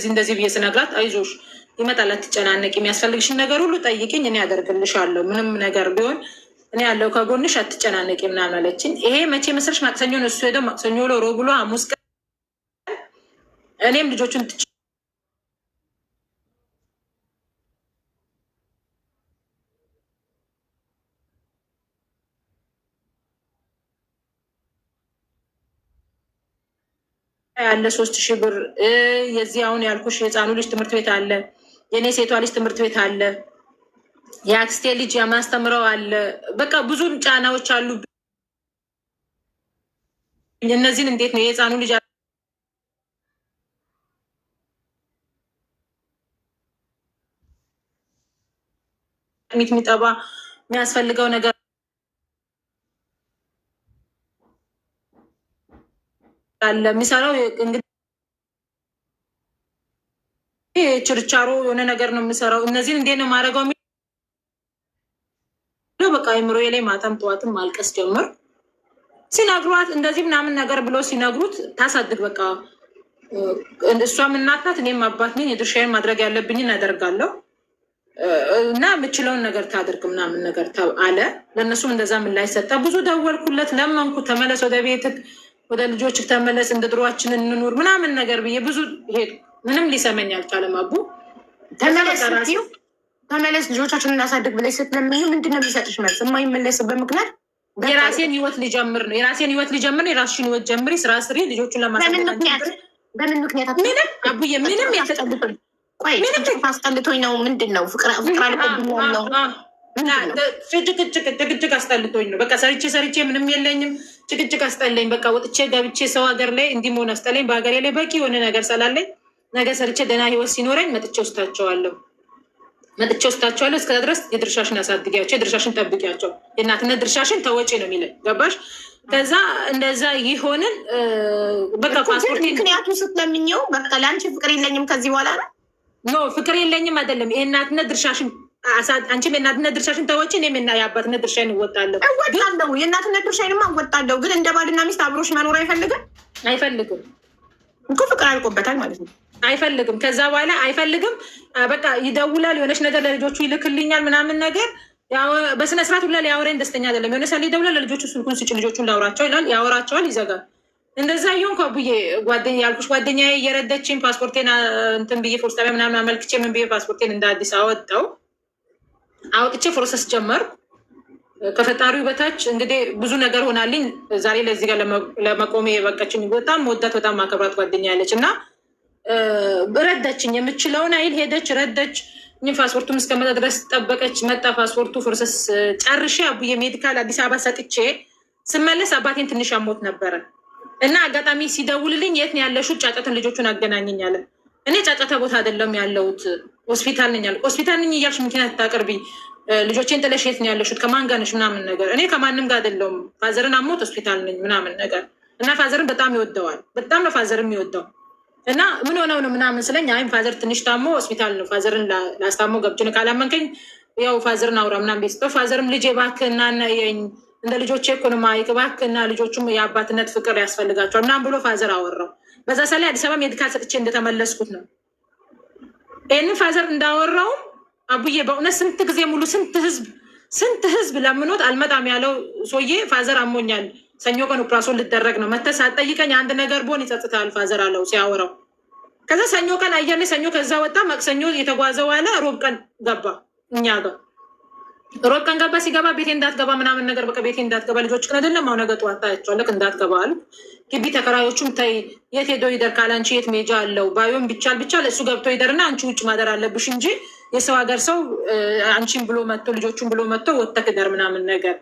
እንደዚህ ብዬ ስነግራት አይዞሽ ይመጣል አትጨናነቅ፣ የሚያስፈልግሽን ነገር ሁሉ ጠይቅኝ እኔ ያደርግልሻለሁ፣ ምንም ነገር ቢሆን እኔ ያለው ከጎንሽ አትጨናነቂ ምናምን አለችኝ። ይሄ መቼ መሰለሽ ማክሰኞ ነው እሱ ሄደው ማክሰኞ ውሎ ሮብ ውሎ ሐሙስ ቀን እኔም ልጆቹን ያለ 3,000 ብር የዚህ አሁን ያልኩሽ የህፃኑ ልጅ ትምህርት ቤት አለ፣ የእኔ ሴቷ ልጅ ትምህርት ቤት አለ፣ የአክስቴ ልጅ የማስተምረው አለ። በቃ ብዙ ጫናዎች አሉ። እነዚህን እንዴት ነው የህፃኑ ልጅ ሚት የሚጠባ የሚያስፈልገው ነገር አለ። የሚሰራው እንግዲህ ችርቻሮ የሆነ ነገር ነው የሚሰራው። እነዚህን እንዴት ነው ማድረገው? በቃ አይምሮዬ ላይ ማታም ጠዋትም ማልቀስ ጀምር። ሲነግሯት እንደዚህ ምናምን ነገር ብሎ ሲነግሩት ታሳድግ በቃ እሷም እናት ናት እኔም አባት ነኝ። የድርሻዬን ማድረግ ያለብኝን አደርጋለሁ እና የምችለውን ነገር ታድርግ ምናምን ነገር አለ። ለእነሱም እንደዛ ምላሽ ሰጠ። ብዙ ደወልኩለት፣ ለመንኩ፣ ተመለስ ወደ ቤትህ፣ ወደ ልጆች ተመለስ፣ እንደ ድሯችን እንኑር ምናምን ነገር ብዬ ብዙ ሄዱ። ምንም ሊሰመኝ አልቻለም። አቡ ተመለስ ልጆቻችን እናሳድግ ብለሽ ስትለምኝ ምንድነው የሚሰጥሽ መልስ? የማይመለስበት ምክንያት የራሴን ህይወት ሊጀምር ነው። የራሴን ህይወት ሊጀምር ነው። የራስሽን ህይወት ጀምሪ፣ ስራ ስሪ፣ ልጆቹን ለማሳደግ በምን ምክንያት ምንም አቡዬ ምንም ያስጠልቶኝ ቆይ ምንም አስጠልቶኝ ነው። ምንድን ነው ፍቅር አልቆብኛል ነው ጭቅጭቅ አስጠልቶኝ ነው። በቃ ሰርቼ ምንም የለኝም። ጭቅጭቅ አስጠለኝ። በቃ ወጥቼ ገብቼ ሰው ሀገር ላይ እንዲህ መሆን አስጠለኝ። በሀገሬ ላይ በቂ የሆነ ነገር ስላለኝ ነገ ሰርቼ ደህና ህይወት ሲኖረኝ መጥቼ ወስዳቸዋለሁ። መጥቼ ወስዳቸዋለሁ። እስከዛ ድረስ የድርሻሽን አሳድጊያቸው፣ የድርሻሽን ጠብቂያቸው፣ የእናትነት ድርሻሽን ተወጪ ነው የሚለኝ። ገባሽ? ከዛ እንደዛ ይሆንን በቃ ፓስፖርት ምክንያቱ ስትለምኘው በቃ ለአንቺ ፍቅር የለኝም ከዚህ በኋላ ነው። ኖ ፍቅር የለኝም አይደለም። የእናትነት ድርሻሽን አንቺም የእናትነት ድርሻሽን ተወጪ፣ እኔም የአባትነት ድርሻዬን እወጣለሁ። የእናትነት ድርሻዬንማ እወጣለሁ። ግን እንደ ባልና ሚስት አብሮሽ መኖር አይፈልግም እኮ ፍቅር አልቆበታል ማለት ነው። አይፈልግም። ከዛ በኋላ አይፈልግም። በቃ ይደውላል፣ የሆነች ነገር ለልጆቹ ይልክልኛል ምናምን ነገር በስነ ስርዓት ሁላ ሊያወራኝ ደስተኛ አይደለም። የሆነ ሰ ይደውላል፣ ለልጆቹ ስልኩን ስጭ፣ ልጆቹን ላውራቸው ይላል፣ ያወራቸዋል፣ ይዘጋል። እንደዛ ይሁን ከብዬ ያልኩሽ ጓደኛዬ እየረዳችኝ ፓስፖርቴን እንትን ብዬ ፖስታ ምናምን አመልክቼ ምን ብዬ ፓስፖርቴን እንደ አዲስ አውጥቼ ፕሮሰስ ጀመርኩ። ከፈጣሪው በታች እንግዲህ ብዙ ነገር ሆናልኝ። ዛሬ ለዚህ ጋር ለመቆሜ የበቃችኝ በጣም ወዳት በጣም ማከብራት ጓደኛ ያለች እና ረዳችኝ። የምችለውን አይል ሄደች፣ ረዳች። ፓስፖርቱም እስከመጣ ድረስ ጠበቀች። መጣ ፓስፖርቱ። ፕሮሰስ ጨርሼ አቡዬ ሜዲካል አዲስ አበባ ሰጥቼ ስመለስ አባቴን ትንሽ አሞት ነበረ እና አጋጣሚ ሲደውልልኝ የት ነው ያለሽው? ጫጫትን ልጆቹን አገናኘኝ አለ። እኔ ጫጫታ ቦታ አይደለም ያለሁት ሆስፒታል ነኝ አለ። ሆስፒታል ነኝ እያልሽ ምክንያት ታቅርቢ፣ ልጆቼን ጥለሽ የት ነው ያለሽው? ከማን ጋር ነሽ? ምናምን ነገር። እኔ ከማንም ጋር አይደለሁም፣ ፋዘርን አሞት ሆስፒታል ነኝ ምናምን ነገር እና ፋዘርን በጣም ይወደዋል። በጣም ነው ፋዘርን የሚወደው እና ምን ሆነው ነው ምናምን ስለኝ፣ አይም ፋዘር ትንሽ ታሞ ሆስፒታል ነው፣ ፋዘርን ላስታሞ ገብችን ካላመንከኝ ያው ፋዘርን አውራ ምናምን ቤት ስተው፣ ፋዘርም ልጄ እባክህና ነየኝ እንደ ልጆቼ እኮ ነው ማይክ እባክህና፣ ልጆቹም የአባትነት ፍቅር ያስፈልጋቸዋል ምናምን ብሎ ፋዘር አወራው። በዛ ሰላይ አዲስ አበባ ሜዲካል ሰጥቼ እንደተመለስኩት ነው። ይህንን ፋዘር እንዳወራውም አቡዬ በእውነት ስንት ጊዜ ሙሉ ስንት ህዝብ ለምኖት አልመጣም ያለው ሰውዬ ፋዘር አሞኛል፣ ሰኞ ቀን ኦፕራሶን ልደረግ ነው፣ መተህ ሳትጠይቀኝ አንድ ነገር ቦን ይጸጥታል ፋዘር አለው ሲያወራው። ከዛ ሰኞ ቀን አየር ላይ ሰኞ ከዛ ወጣ፣ መቅሰኞ የተጓዘው ዋለ፣ ሮብ ቀን ገባ እኛ ጋር። ሮብ ቀን ገባ። ሲገባ ቤቴ እንዳትገባ ምናምን ነገር በቃ ቤቴ እንዳትገባ፣ ልጆች ቅን አይደለም አሁን ነገ ጠዋት ታያቸዋለህ እንዳትገባ አሉ። ግቢ ተከራዮቹም ተይ የት ሄዶ ይደር ካላንቺ የት ሜጃ አለው፣ ባዮም ቢቻል እሱ ገብቶ ይደርና አንቺ ውጭ ማደር አለብሽ እንጂ የሰው ሀገር ሰው አንቺን ብሎ መጥቶ ልጆቹን ብሎ መጥቶ ወጥተህ ደር ምናምን ነገር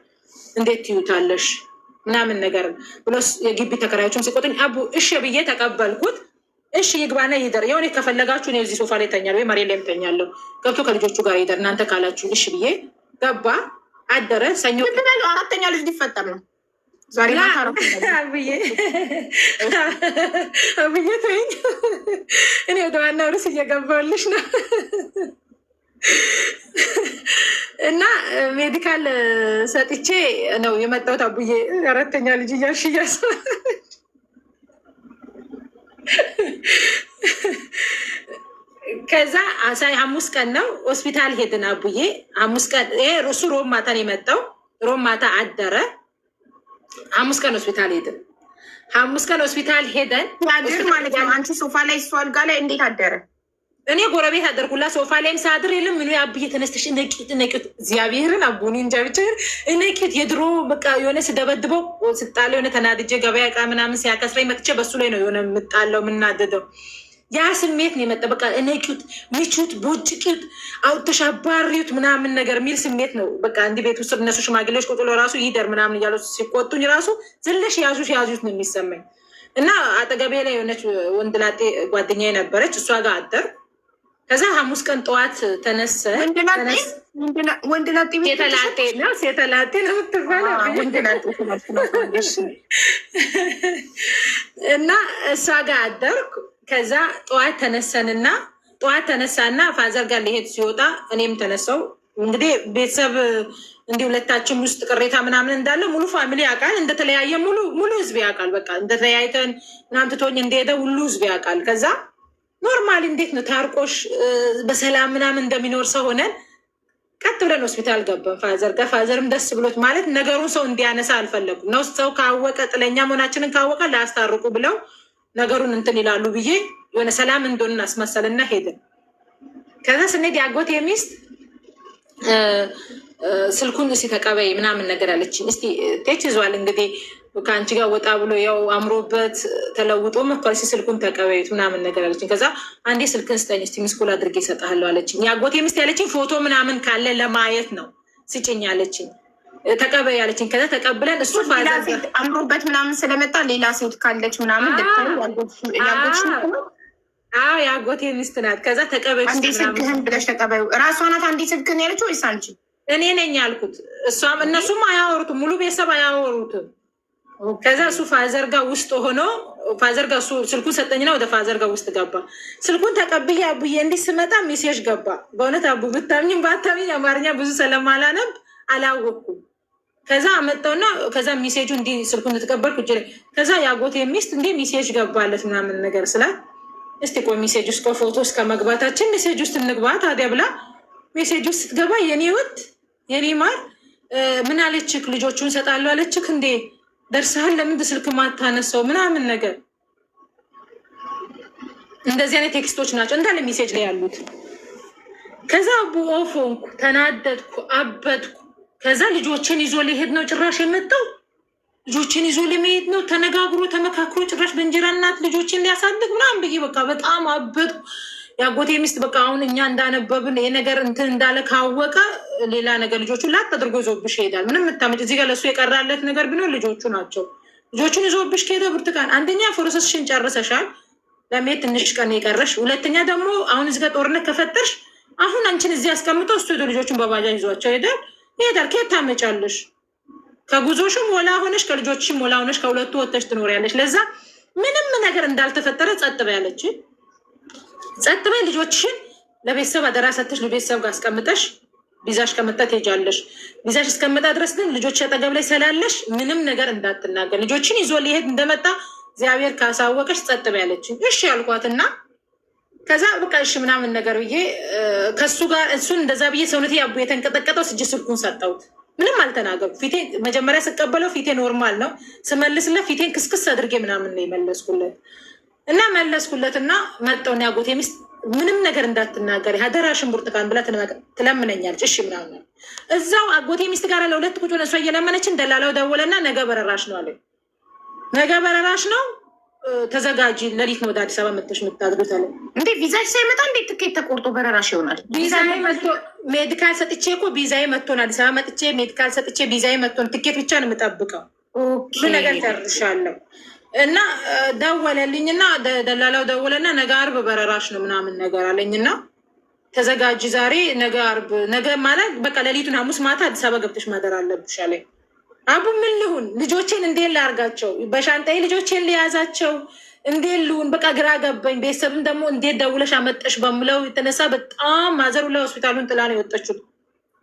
እንዴት ትዩታለሽ ምናምን ነገር ብሎ የግቢ ተከራዮቹም ሲቆጥኝ አቡ እሺ ብዬ ተቀበልኩት። እሺ ይግባና ይደር፣ የሆነ ከፈለጋችሁ እኔ እዚህ ሶፋ ላይ ተኛለሁ ወይ መሬት ላይ ተኛለሁ፣ ገብቶ ከልጆቹ ጋር ይደር እናንተ ካላችሁ እሺ ብዬ ገባ። አደረ። ሰኞ አራተኛ ልጅ ሊፈጠር ነው ዛሬ አብዬ ተይኝ፣ እኔ ወደ ዋናው ርዕስ እየገባሁልሽ ነው። እና ሜዲካል ሰጥቼ ነው የመጣሁት አቡዬ። አራተኛ ልጅ እያልሽ ከዛ አሳይ 5 ቀን ነው ሆስፒታል ሄድን አቡዬ። 5 ቀን እሱ ሮብ ማታ ነው የመጣው። ሮብ ማታ አደረ። 5 ቀን ሆስፒታል ሄድን። 5 ቀን ሆስፒታል ሄደን ያድር ማለት ነው። አንቺ ሶፋ ላይ እሱ አልጋ ላይ እንዴት አደረ? እኔ ጎረቤት አደርኩላ ሶፋ ላይም ሳድር የለም ምኑ አብዬ ተነስተሽ ነቂት እግዚአብሔርን አቡኒ እንጃ ብቻ ነቂት። የድሮ በቃ የሆነ ስደበድበው ስጣለው የሆነ ተናድጄ ገበያ ዕቃ ምናምን ሲያከስረኝ መጥቼ በሱ ላይ ነው የሆነ የምጣለው የምናደደው። ያ ስሜት ነው የመጣ። በቃ ነቂት ምቹት ቦጭቂት አውጥተሽ አባሪት ምናምን ነገር የሚል ስሜት ነው። በቃ እንዲህ ቤት ውስጥ እነሱ ሽማግሌዎች ቁጥሎ ራሱ ይደር ምናምን እያሉ ሲቆጡኝ ራሱ ዝለሽ ያዙት ነው የሚሰማኝ። እና አጠገቤ ላይ የሆነች ወንድላጤ ጓደኛዬ ነበረች፣ እሷ ጋር አደር። ከዛ 5 ቀን ጠዋት ተነሰ። ወንድላጤ ሴተላጤ ነው የምትባለው እና እሷ ጋር አደርኩ። ከዛ ጠዋት ተነሳና ፋዘር ጋር ሊሄድ ሲወጣ እኔም ተነሳው። እንግዲህ ቤተሰብ እንዲህ ሁለታችን ውስጥ ቅሬታ ምናምን እንዳለ ሙሉ ፋሚሊ ያውቃል። እንደተለያየ ሙሉ ህዝብ ያውቃል። በቃ እንደተለያይተን ምናምን ትቶኝ እንደሄደ ሁሉ ህዝብ ያውቃል። ከዛ ኖርማሊ እንዴት ነው ታርቆሽ በሰላም ምናምን እንደሚኖር ሰው ሆነን ቀጥ ብለን ሆስፒታል ገባን ፋዘር ጋር። ፋዘርም ደስ ብሎት ማለት ነገሩን ሰው እንዲያነሳ አልፈለጉም ነው። ሰው ካወቀ ጥለኛ መሆናችንን ካወቀ ላያስታርቁ ብለው ነገሩን እንትን ይላሉ ብዬ የሆነ ሰላም እንደሆንን አስመሰልና ሄድን። ከዛ ስንሄድ ያጎቴ ሚስት ስልኩን እስኪ ተቀበይ ምናምን ነገር አለችኝ። እስኪ ቴች ይዟል እንግዲህ ከአንቺ ጋር ወጣ ብሎ ያው አምሮበት ተለውጦ መጥቷል፣ ስልኩን ተቀበዩት ምናምን ነገር አለችኝ። ከዛ አንዴ ስልክን ስጠኝ እስኪ ምስኩል አድርጌ እሰጥሃለሁ አለችኝ። ያጎቴ ሚስት ያለችኝ ፎቶ ምናምን ካለ ለማየት ነው ስጭኝ አለችኝ። ተቀበይ ያለችኝ። ከዛ ተቀብለን እሱ ፋዘር አምሮበት ምናምን ስለመጣ ሌላ ሴት ካለች ምናምን አዎ የአጎቴ ሚስት ናት። ከዛ ተቀበች አንዴ ስልክህን ብለሽ ተቀበዩ። እራሷ ናት አንዴ ስልክህን ያለችው ወይስ አንቺ? እኔ ነኝ ያልኩት። እሷም እነሱም አያወሩትም፣ ሙሉ ቤተሰብ አያወሩትም። ከዛ እሱ ፋዘር ጋር ውስጥ ሆኖ ፋዘር ጋር እሱ ስልኩን ሰጠኝና ወደ ፋዘር ጋር ውስጥ ገባ። ስልኩን ተቀብዬ አቡዬ እንዲህ ስመጣ ሜሴጅ ገባ። በእውነት አቡ ብታምኝም ባታምኝ አማርኛ ብዙ ስለማላነብ አላወቅኩም። ከዛ አመጣውና ከዛ ሜሴጁ እንዲህ ስልኩን ተቀበልኩ እጅ ላይ። ከዛ የአጎቴ ሚስት እንዲህ ሜሴጅ ገባለት ምናምን ነገር ስላት እስቲ ቆይ ሜሴጅ ውስጥ ከፎቶ እስከ መግባታችን ሜሴጅ ውስጥ እንግባ ታዲያ ብላ ሜሴጅ ውስጥ ስትገባ የኔ ውድ የኔ ማር ምን አለችክ? ልጆቹን እሰጣለሁ አለችክ እንዴ? ደርሰሃል? ለምን ስልክ ማታነሳው ምናምን ነገር እንደዚህ አይነት ቴክስቶች ናቸው እንዳለ ሜሴጅ ላይ ያሉት። ከዛ አቡ ኦፎንኩ፣ ተናደድኩ፣ አበድኩ። ከዛ ልጆችን ይዞ ሊሄድ ነው ጭራሽ የመጣው ልጆችን ይዞ ለመሄድ ነው ተነጋግሮ ተመካክሮ ጭራሽ በእንጀራ እናት ልጆችን ሊያሳድግ ምናምን ብዬ በቃ በጣም አበድኩ። የአጎቴ ሚስት በቃ አሁን እኛ እንዳነበብን ይሄ ነገር እንትን እንዳለ ካወቀ ሌላ ነገር ልጆቹ ላጥ አድርጎ ይዞብሽ ይሄዳል። ምንም የምታመጭ እዚህ ጋር ለእሱ የቀራለት ነገር ቢኖር ልጆቹ ናቸው። ልጆቹን ይዞብሽ ከሄደ ብርቱካን አንደኛ ፕሮሰስሽን ጨርሰሻል፣ ለመሄድ ትንሽ ቀን የቀረሽ። ሁለተኛ ደግሞ አሁን እዚህ ጋር ጦርነት ከፈጠርሽ አሁን አንቺን እዚህ አስቀምጠው እሱ ሄዶ ልጆቹን በባጃጅ ይዟቸው ይሄዳል። ከየት ታመጫለሽ? ከጉዞሽም ወላ ሆነሽ ከልጆችሽም ወላ ሆነሽ ከሁለቱ ወጥተሽ ትኖሪያለሽ። ለዛ ምንም ነገር እንዳልተፈጠረ ጸጥ በይ አለች። ጸጥ በይ፣ ልጆችሽን ለቤተሰብ አደራ ሰተሽ ለቤተሰብ ጋር አስቀምጠሽ ቪዛሽ ከመጣ ትሄጃለሽ። ቪዛሽ እስከመጣ ድረስ ግን ልጆች አጠገብ ላይ ስላለሽ ምንም ነገር እንዳትናገር። ልጆችን ይዞ ሊሄድ እንደመጣ እግዚአብሔር ካሳወቀሽ ጸጥ በይ አለች። እሺ ያልኳትና ከዛ በቃ እሺ ምናምን ነገር ብዬ ከሱ ጋር እሱን እንደዛ ብዬ ሰውነቴ ያቡ የተንቀጠቀጠው ስጅ ስልኩን ሰጠሁት። ምንም አልተናገሩ። ፊቴ መጀመሪያ ስቀበለው ፊቴ ኖርማል ነው። ስመልስለት ፊቴን ክስክስ አድርጌ ምናምን ነው የመለስኩለት እና መጣውና ያጎቴ ሚስት ምንም ነገር እንዳትናገር አደራሽን ብርቱካን ብላ ትለምነኛለች። እሺ ምናምን እዛው አጎቴ ሚስት ጋር ለሁለት ቁጭ እሷ እየለመነችን ደላላው ደወለና ነገ በረራሽ ነው አለኝ። ነገ በረራሽ ነው ተዘጋጂ፣ ሌሊት ነው ወደ አዲስ አበባ መጥተሽ የምታድሩት አለ። እንዴ ቪዛሽ ሳይመጣ እንዴት ትኬት ተቆርጦ በረራሽ ይሆናል? ቪዛዬ መጥቶ ሜዲካል ሰጥቼ እኮ ቪዛዬ መጥቶን አዲስ አበባ መጥቼ ሜዲካል ሰጥቼ ቪዛዬ መጥቶን ትኬት ብቻ ነው የምጠብቀው። ብዙ ነገር ጨርሻለሁ። እና ደወለልኝና ደላላው ደወለና ነገ አርብ በረራሽ ነው ምናምን ነገር አለኝና ተዘጋጂ ዛሬ ነገ አርብ ነገ ማለት በቃ ሌሊቱን ሐሙስ ማታ አዲስ አበባ ገብተሽ ማደር አለብሽ አለኝ። አቡ ምን ልሁን? ልጆቼን እንዴት ላርጋቸው? በሻንጣዬ ልጆቼን ሊያዛቸው እንዴት ልሁን? በቃ ግራ ገባኝ። ቤተሰብም ደግሞ እንዴት ደውለሽ አመጠሽ በምለው የተነሳ በጣም ማዘር ላይ ሆስፒታሉን ጥላ ነው የወጣችው።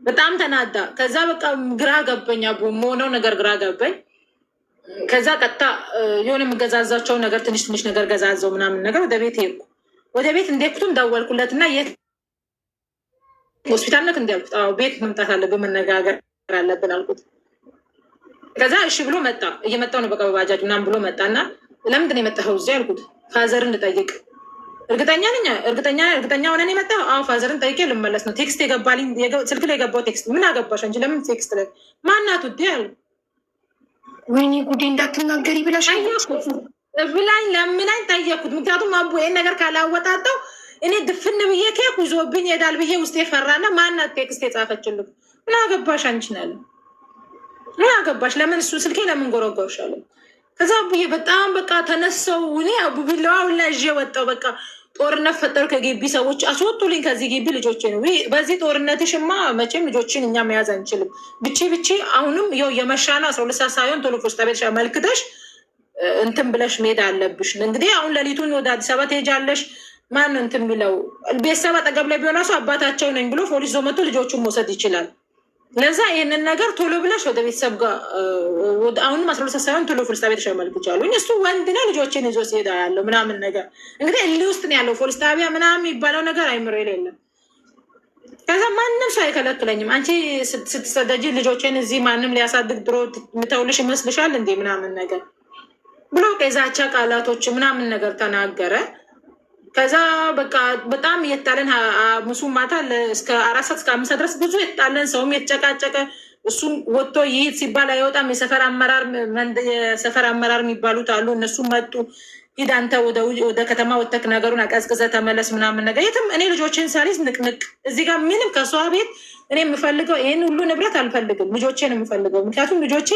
በጣም ተናዳ። ከዛ በቃ ግራ ገባኝ። አቡ መሆነው ነገር ግራ ገባኝ። ከዛ ቀጥታ የሆነ የምገዛዛቸው ነገር ትንሽ ነገር ገዛዘው ምናምን ነገር ወደ ቤት ሄድኩ። ወደ ቤት እንደሄድኩትም ደወልኩለት እና የት ሆስፒታል ነክ እንዲያልኩት፣ አዎ ቤት መምጣት አለብን መነጋገር አለብን አልኩት። ከዛ እሺ ብሎ መጣ። እየመጣው ነው በቃ በባጃጅ ምናምን ብሎ መጣና ለምንድን ነው የመጣኸው እዚህ አልኩት። ፋዘርን ልጠይቅ። እርግጠኛ ሆነን የመጣው? አዎ ፋዘርን ጠይቄ ልመለስ ነው። ቴክስት የገባልኝ ስልክ ላይ የገባው ቴክስት ምን አገባሽ እንጂ ለምን ቴክስት ላይ ማናት ውዴ አሉ። ወይኔ ጉዴ እንዳትናገሪ ብላሽ ብላኝ ለምናኝ ጠየኩት። ምክንያቱም አቡ ይህን ነገር ካላወጣጠው እኔ ድፍን ብዬ ኬክ ይዞብኝ ሄዳል ብዬ ውስጥ የፈራና ማናት ቴክስት የጻፈችልህ? ምን አገባሽ አንቺ ናለ ምን አገባሽ? ለምን እሱ ስልኬ ለምን ጎረጎርሻለ? ከዛ አቡዬ በጣም በቃ ተነሰው። እኔ አቡ ቢለዋው ላይ ይዤ ወጣው። በቃ ጦርነት ፈጠሩ። ከግቢ ሰዎች አስወጡልኝ ከዚህ ግቢ። ልጆቼ ነው በዚህ ጦርነትሽማ መቼም ልጆችን እኛ መያዝ አንችልም። ብቼ አሁንም ይኸው የመሻና 12 ሰዓት ሳይሆን ቶሎ ፖስታ ቤት መልክተሽ እንትን ብለሽ መሄድ አለብሽ። እንግዲህ አሁን ሌሊቱን ወደ አዲስ አበባ ትሄጃለሽ። ማን እንትን የሚለው ቤተሰብ አጠገብ ላይ ቢሆን እራሱ አባታቸው ነኝ ብሎ ፖሊስ ዞ መጥቶ ልጆቹን መውሰድ ይችላል። ለዛ ይህንን ነገር ቶሎ ብለሽ ወደ ቤተሰብ ጋር አሁንም 12 ሰዓት ሳይሆን ቶሎ ፖሊስ ጣቢያ ተሸመልክቻሉ። እሱ ወንድ ነው ልጆችን ይዞ ሲሄዳ ያለው ምናምን ነገር እንግዲህ እልህ ውስጥ ነው ያለው። ፖሊስ ጣቢያ ምናምን የሚባለው ነገር አይምሮ የሌለም። ከዛ ማንም ሰው አይከለክለኝም። አንቺ ስትሰደጂ ልጆችን እዚህ ማንም ሊያሳድግ ድሮ ምተውልሽ ይመስልሻል እንዴ ምናምን ነገር ብሎ ዛቻ ቃላቶች ምናምን ነገር ተናገረ። ከዛ በቃ በጣም እየጣለን ሙሱ ማታ እስከ 4 ሰዓት እስከ 5 ድረስ ብዙ የጣለን ሰውም የተጨቃጨቀ እሱም ወጥቶ ይሄድ ሲባል አይወጣም። የሰፈር አመራር የሚባሉት አሉ። እነሱ መጡ። ሂድ አንተ ወደ ከተማ ወተክ ነገሩን አቀዝቅዘ ተመለስ ምናምን ነገር የትም እኔ ልጆችን ሳሊዝ ንቅንቅ እዚህ ጋር ምንም ከሷ ቤት እኔ የምፈልገው ይህን ሁሉ ንብረት አልፈልግም። ልጆቼን የምፈልገው ምክንያቱም ልጆቼ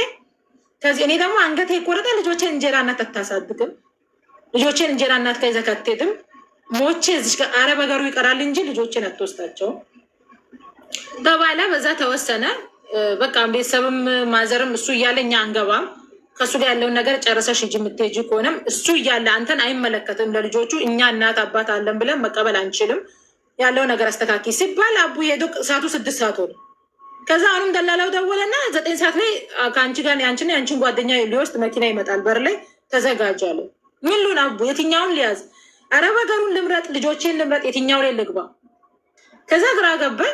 ከዚህ እኔ ደግሞ አንገቴ የቆረጠ ልጆቼን እንጀራ እናት አታሳድግም። ልጆቼን እንጀራ እናት ከይዘህ አትሄድም። ሞቼ እዚህ ጋር አረብ ሀገሩ ይቀራል እንጂ ልጆችን አትወስዳቸውም ተባለ። በዛ ተወሰነ። በቃ ቤተሰብም ማዘርም እሱ እያለ እኛ አንገባም፣ ከእሱ ጋር ያለውን ነገር ጨረሰሽ ሂጂ፣ የምትሄጂ ከሆነም እሱ እያለ አንተን አይመለከትም፣ ለልጆቹ እኛ እናት አባት አለን ብለን መቀበል አንችልም፣ ያለው ነገር አስተካኪ ሲባል አቡ ሄዶ ሰዓቱ 6 ሰዓት ሆነ። ከዛ አሁንም ደላላው ደወለና 9 ሰዓት ላይ ከአንቺ ጋር የአንቺን ጓደኛ ሊወስድ መኪና ይመጣል በር ላይ ተዘጋጃለ። ምን ሉን አቡ የትኛውን ሊያዝ? አረብ ሀገሩን ልምረጥ ልጆቼን ልምረጥ የትኛው ላይ ልግባ? ከዛ ግራ ገባኝ።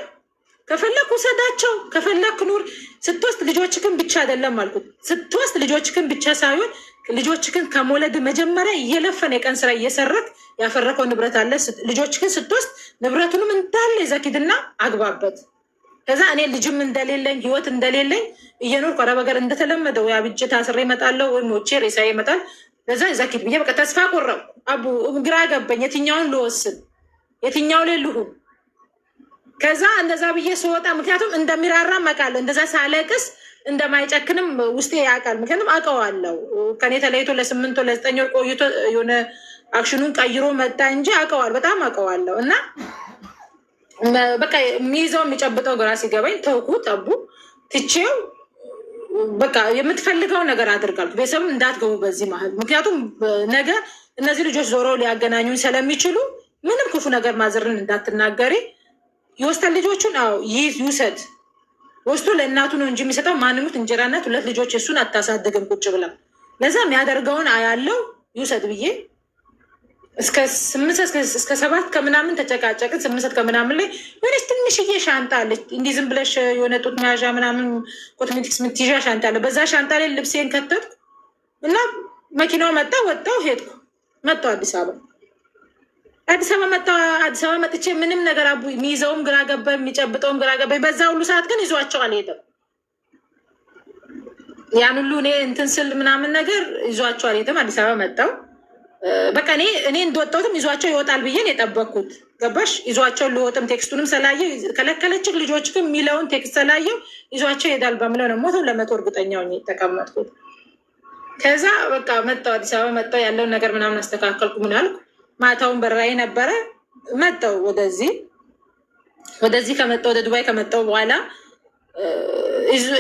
ከፈለክ ውሰዳቸው፣ ከፈለክ ኑር። ስትወስድ ልጆችክን ብቻ አይደለም አልኩት። ስትወስድ ልጆችክን ብቻ ሳይሆን ልጆችክን ከመውለድ መጀመሪያ እየለፈን የቀን ስራ እየሰረክ ያፈረከው ንብረት አለ። ልጆችክን ስትወስድ ንብረቱንም እንዳለ ይዘኪድና አግባበት። ከዛ እኔ ልጅም እንደሌለኝ ህይወት እንደሌለኝ እየኖርኩ አረብ ሀገር እንደተለመደው አብጄ ታስሬ እመጣለሁ ወይም ሞቼ ሬሳዬ ይመጣል። ከዛ ይዘኪድ ብዬ በቃ ተስፋ ቆረጥኩ። አቡ ግራ ገባኝ። የትኛውን ልወስን? የትኛው ላይ ልሁን? ከዛ እንደዛ ብዬ ስወጣ ምክንያቱም እንደሚራራም አውቃለሁ፣ እንደዛ ሳለቅስ እንደማይጨክንም ውስጤ ያውቃል። ምክንያቱም አውቀዋለሁ ከኔ ተለይቶ ለ8 ወር ለ9 ወር ቆይቶ የሆነ አክሽኑን ቀይሮ መጣ እንጂ አውቀዋል፣ በጣም አውቀዋለሁ። እና በቃ የሚይዘው የሚጨብጠው ግራ ሲገባኝ ተውኩት። አቡ ትቼው በቃ የምትፈልገው ነገር አድርጋል። ቤተሰብም እንዳትገቡ በዚህ መሀል፣ ምክንያቱም ነገ እነዚህ ልጆች ዞሮ ሊያገናኙኝ ስለሚችሉ ምንም ክፉ ነገር ማዘርን እንዳትናገሪ። የወስተን ልጆቹን ይውሰድ፣ ወስዶ ለእናቱ ነው እንጂ የሚሰጠው ማንሙት እንጀራነት 2 ልጆች እሱን አታሳድግም ቁጭ ብላ። ለዛ የሚያደርገውን አያለው ይውሰድ ብዬ እስከ 7 ከምናምን ተጨቃጨቅን። 8 ከምናምን ላይ የሆነች ትንሽዬ ሻንጣ አለች፣ እንዲህ ዝም ብለሽ የሆነ ጡት መያዣ ምናምን ኮስሜቲክስ የምትይዣ ሻንጣ አለ። በዛ ሻንጣ ላይ ልብሴን ከተትኩ እና መኪናው መጣ፣ ወጣው፣ ሄድኩ። መጣው አዲስ አበባ መጣሁ። አዲስ አበባ መጥቼ ምንም ነገር አቡ የሚይዘውም ግራ ገባኝ፣ የሚጨብጠውም ግራ ገባኝ። በዛ ሁሉ ሰዓት ግን ይዟቸው አልሄደም። ያን ሁሉ እኔ እንትን ስል ምናምን ነገር ይዟቸው አልሄደም። አዲስ አበባ መጣሁ። በቃ እኔ እንደወጣሁትም ይዟቸው ይወጣል ብዬ ነው የጠበቅኩት። ገባሽ? ይዟቸው ልወጥም ቴክስቱንም ስላየው ከለከለችክ ልጆች ግን የሚለውን ቴክስት ስላየው ይዟቸው ይሄዳል በምለው ነው 100% እርግጠኛ ሆኜ የተቀመጥኩት። ከዛ በቃ መጣሁ፣ አዲስ አበባ መጣሁ። ያለውን ነገር ምናምን አስተካከልኩ። ምን አልኩ፣ ማታውን በራይ ነበረ። መጣሁ ወደዚህ ከመጣሁ ወደ ዱባይ ከመጣሁ በኋላ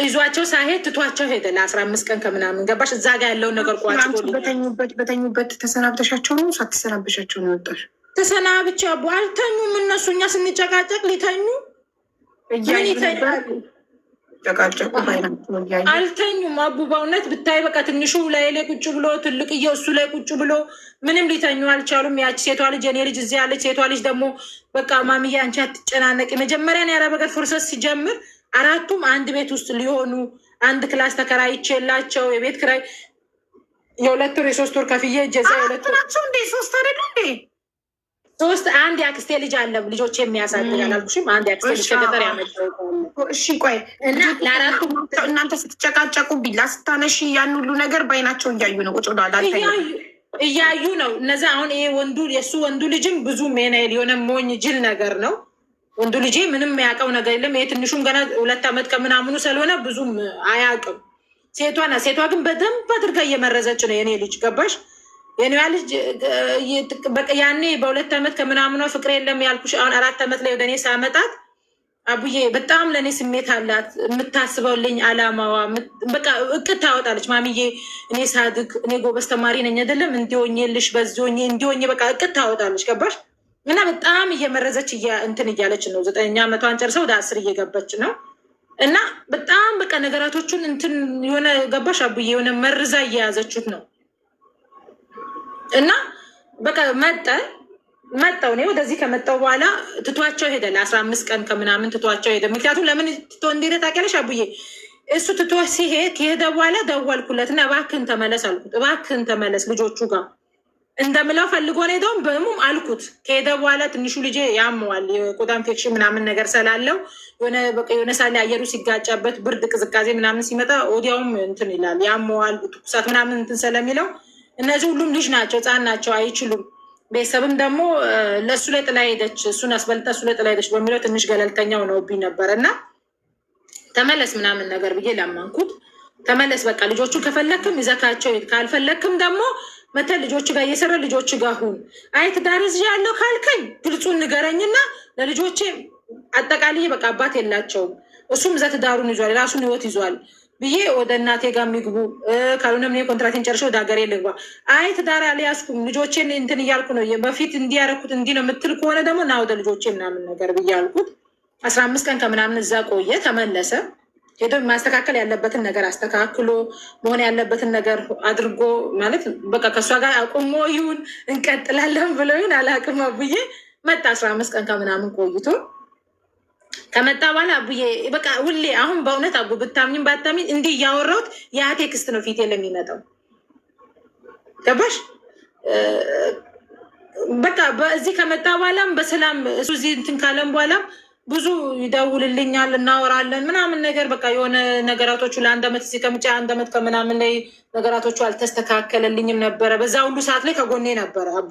ይዟቸው ሳይሄድ ትቷቸው ሄደ ለ15 ቀን ከምናምን። ገባሽ? እዛ ጋ ያለውን ነገር በተኙበት ተሰናብተሻቸው ነው ሳትሰናብሻቸው ነው የወጣሽ? ተሰናብቻ አቡ አልተኙም እነሱ። እኛ ስንጨቃጨቅ ሊተኙ ምን ይተኛሉ? ጨቃጨቁ አልተኙም አቡ። በእውነት ብታይ በቃ ትንሹ ላይ ቁጭ ብሎ ትልቅዬው እሱ ላይ ቁጭ ብሎ ምንም ሊተኙ አልቻሉም። ያቺ ሴቷ ልጅ የኔ ልጅ እዚህ ያለች ሴቷ ልጅ ደግሞ በቃ ማሚዬ አንቺ አትጨናነቂ። መጀመሪያ የአረብ ሀገር ፕሮሰስ ሲጀምር 4ቱም አንድ ቤት ውስጥ ሊሆኑ አንድ ክላስ ተከራይቼላቸው የቤት ክራይ የ2 ወር የ3 ወር ከፍዬ ጀዛ 2 ወር ናቸው እንዴ 3 አይደሉ እንዴ? 3 አንድ የአክስቴ ልጅ አለ ልጆች የሚያሳድግ አላልኩሽም? አንድ የአክስቴ ልጅ ከገጠር ያመጣው። እሺ ቆይ እና ለ4ቱም እናንተ ስትጨቃጨቁ ቢላ ስታነሺ ያን ሁሉ ነገር ባይናቸው እያዩ ነው ቁጭ ብለዋል። እያዩ ነው እነዛ። አሁን ይሄ የእሱ ወንዱ ልጅም ብዙ ሜናይል የሆነ ሞኝ ጅል ነገር ነው ወንዱ ልጄ። ምንም ያውቀው ነገር የለም። ይሄ ትንሹም ገና 2 ዓመት ከምናምኑ ስለሆነ ብዙም አያውቅም። ሴቷ ግን በደንብ አድርጋ እየመረዘች ነው የኔ ልጅ። ገባሽ? የኔዋ ልጅ በቃ ያኔ በ2 ዓመት ከምናምኗ ፍቅር የለም ያልኩሽ። አሁን 4 ዓመት ላይ ወደ እኔ ሳመጣት አቡዬ በጣም ለእኔ ስሜት አላት። የምታስበውልኝ አላማዋ በቃ እቅድ ታወጣለች። ማሚዬ እኔ ሳድግ እኔ ጎበዝ ተማሪ ነኝ አይደለም እንዲሆኝልሽ በዚህ እንዲሆኝ በቃ እቅድ ታወጣለች። ገባሽ? እና በጣም እየመረዘች እንትን እያለች ነው። 9ኛ ዓመቷን ጨርሰው ወደ 10 እየገባች ነው። እና በጣም በቃ ነገራቶቹን እንትን የሆነ ገባሽ አቡዬ የሆነ መርዛ እየያዘችት ነው። እና በቃ መጣው እኔ ወደዚህ ከመጣው በኋላ ትቷቸው ሄደ። ለ15 ቀን ከምናምን ትቷቸው ሄደ። ምክንያቱም ለምን ትቶ እንደሄደ ታውቂያለሽ አቡዬ? እሱ ትቶ ሲሄድ ከሄደ በኋላ ደወልኩለት እና እባክህን ተመለስ አልኩት። እባክህን ተመለስ ልጆቹ ጋር እንደምለው ፈልጎ ነው ሄደውም በሙም አልኩት። ከሄደ በኋላ ትንሹ ልጄ ያመዋል የቆዳ ኢንፌክሽን ምናምን ነገር ስላለው የሆነ ሳለ አየሩ ሲጋጫበት ብርድ ቅዝቃዜ ምናምን ሲመጣ ወዲያውም እንትን ይላል ያመዋል። ትኩሳት ምናምን እንትን ስለሚለው እነዚህ ሁሉም ልጅ ናቸው፣ ህፃን ናቸው፣ አይችሉም። ቤተሰብም ደግሞ ለእሱ ላይ ጥላ ሄደች፣ እሱን አስበልጣ እሱ ላይ ጥላ ሄደች በሚለው ትንሽ ገለልተኛው ነውብኝ ነበረ እና ተመለስ ምናምን ነገር ብዬ ላማንኩት። ተመለስ በቃ ልጆቹን ከፈለክም ይዘካቸው፣ ካልፈለክም ደግሞ መተ ልጆች ጋር እየሰራ ልጆች ጋር ሁን። አይ ትዳር ይዣለሁ ካልከኝ ግልጹን ንገረኝና ለልጆቼ አጠቃላይ በቃ አባት የላቸውም እሱም እዛ ትዳሩን ይዟል የራሱን ህይወት ይዟል ብዬ ወደ እናቴ ጋር የሚግቡ ካልሆነም እኔ ኮንትራቴን ጨርሼ ወደ ሀገሬ ልግባ። አይ ትዳር አልያዝኩም ልጆቼን እንትን እያልኩ ነው በፊት እንዲያረኩት እንዲህ ነው የምትል ከሆነ ደግሞ ና ወደ ልጆቼ ምናምን ነገር ብዬ አልኩት። 15 ቀን ከምናምን እዛ ቆየ። ተመለሰ። ሄዶ ማስተካከል ያለበትን ነገር አስተካክሎ መሆን ያለበትን ነገር አድርጎ ማለት በቃ ከእሷ ጋር አቁሞ ይሁን እንቀጥላለን ብሎ ይሁን አላቅም ብዬ መጣ። 15 ቀን ከምናምን ቆይቶ ከመጣ በኋላ አቡዬ በቃ ሁሌ አሁን በእውነት አቡ ብታምኝም ባታምኝ እንዲህ እያወራሁት ያ ቴክስት ነው ፊቴ ለሚመጣው ገባሽ? በቃ በዚህ ከመጣ በኋላም በሰላም እሱ እዚህ እንትን ካለም በኋላም ብዙ ይደውልልኛል፣ እናወራለን ምናምን ነገር በቃ የሆነ ነገራቶቹ ለአንድ ዓመት እዚህ ከምጫ 1 ዓመት ከምናምን ላይ ነገራቶቹ አልተስተካከለልኝም ነበረ። በዛ ሁሉ ሰዓት ላይ ከጎኔ ነበረ አቡ።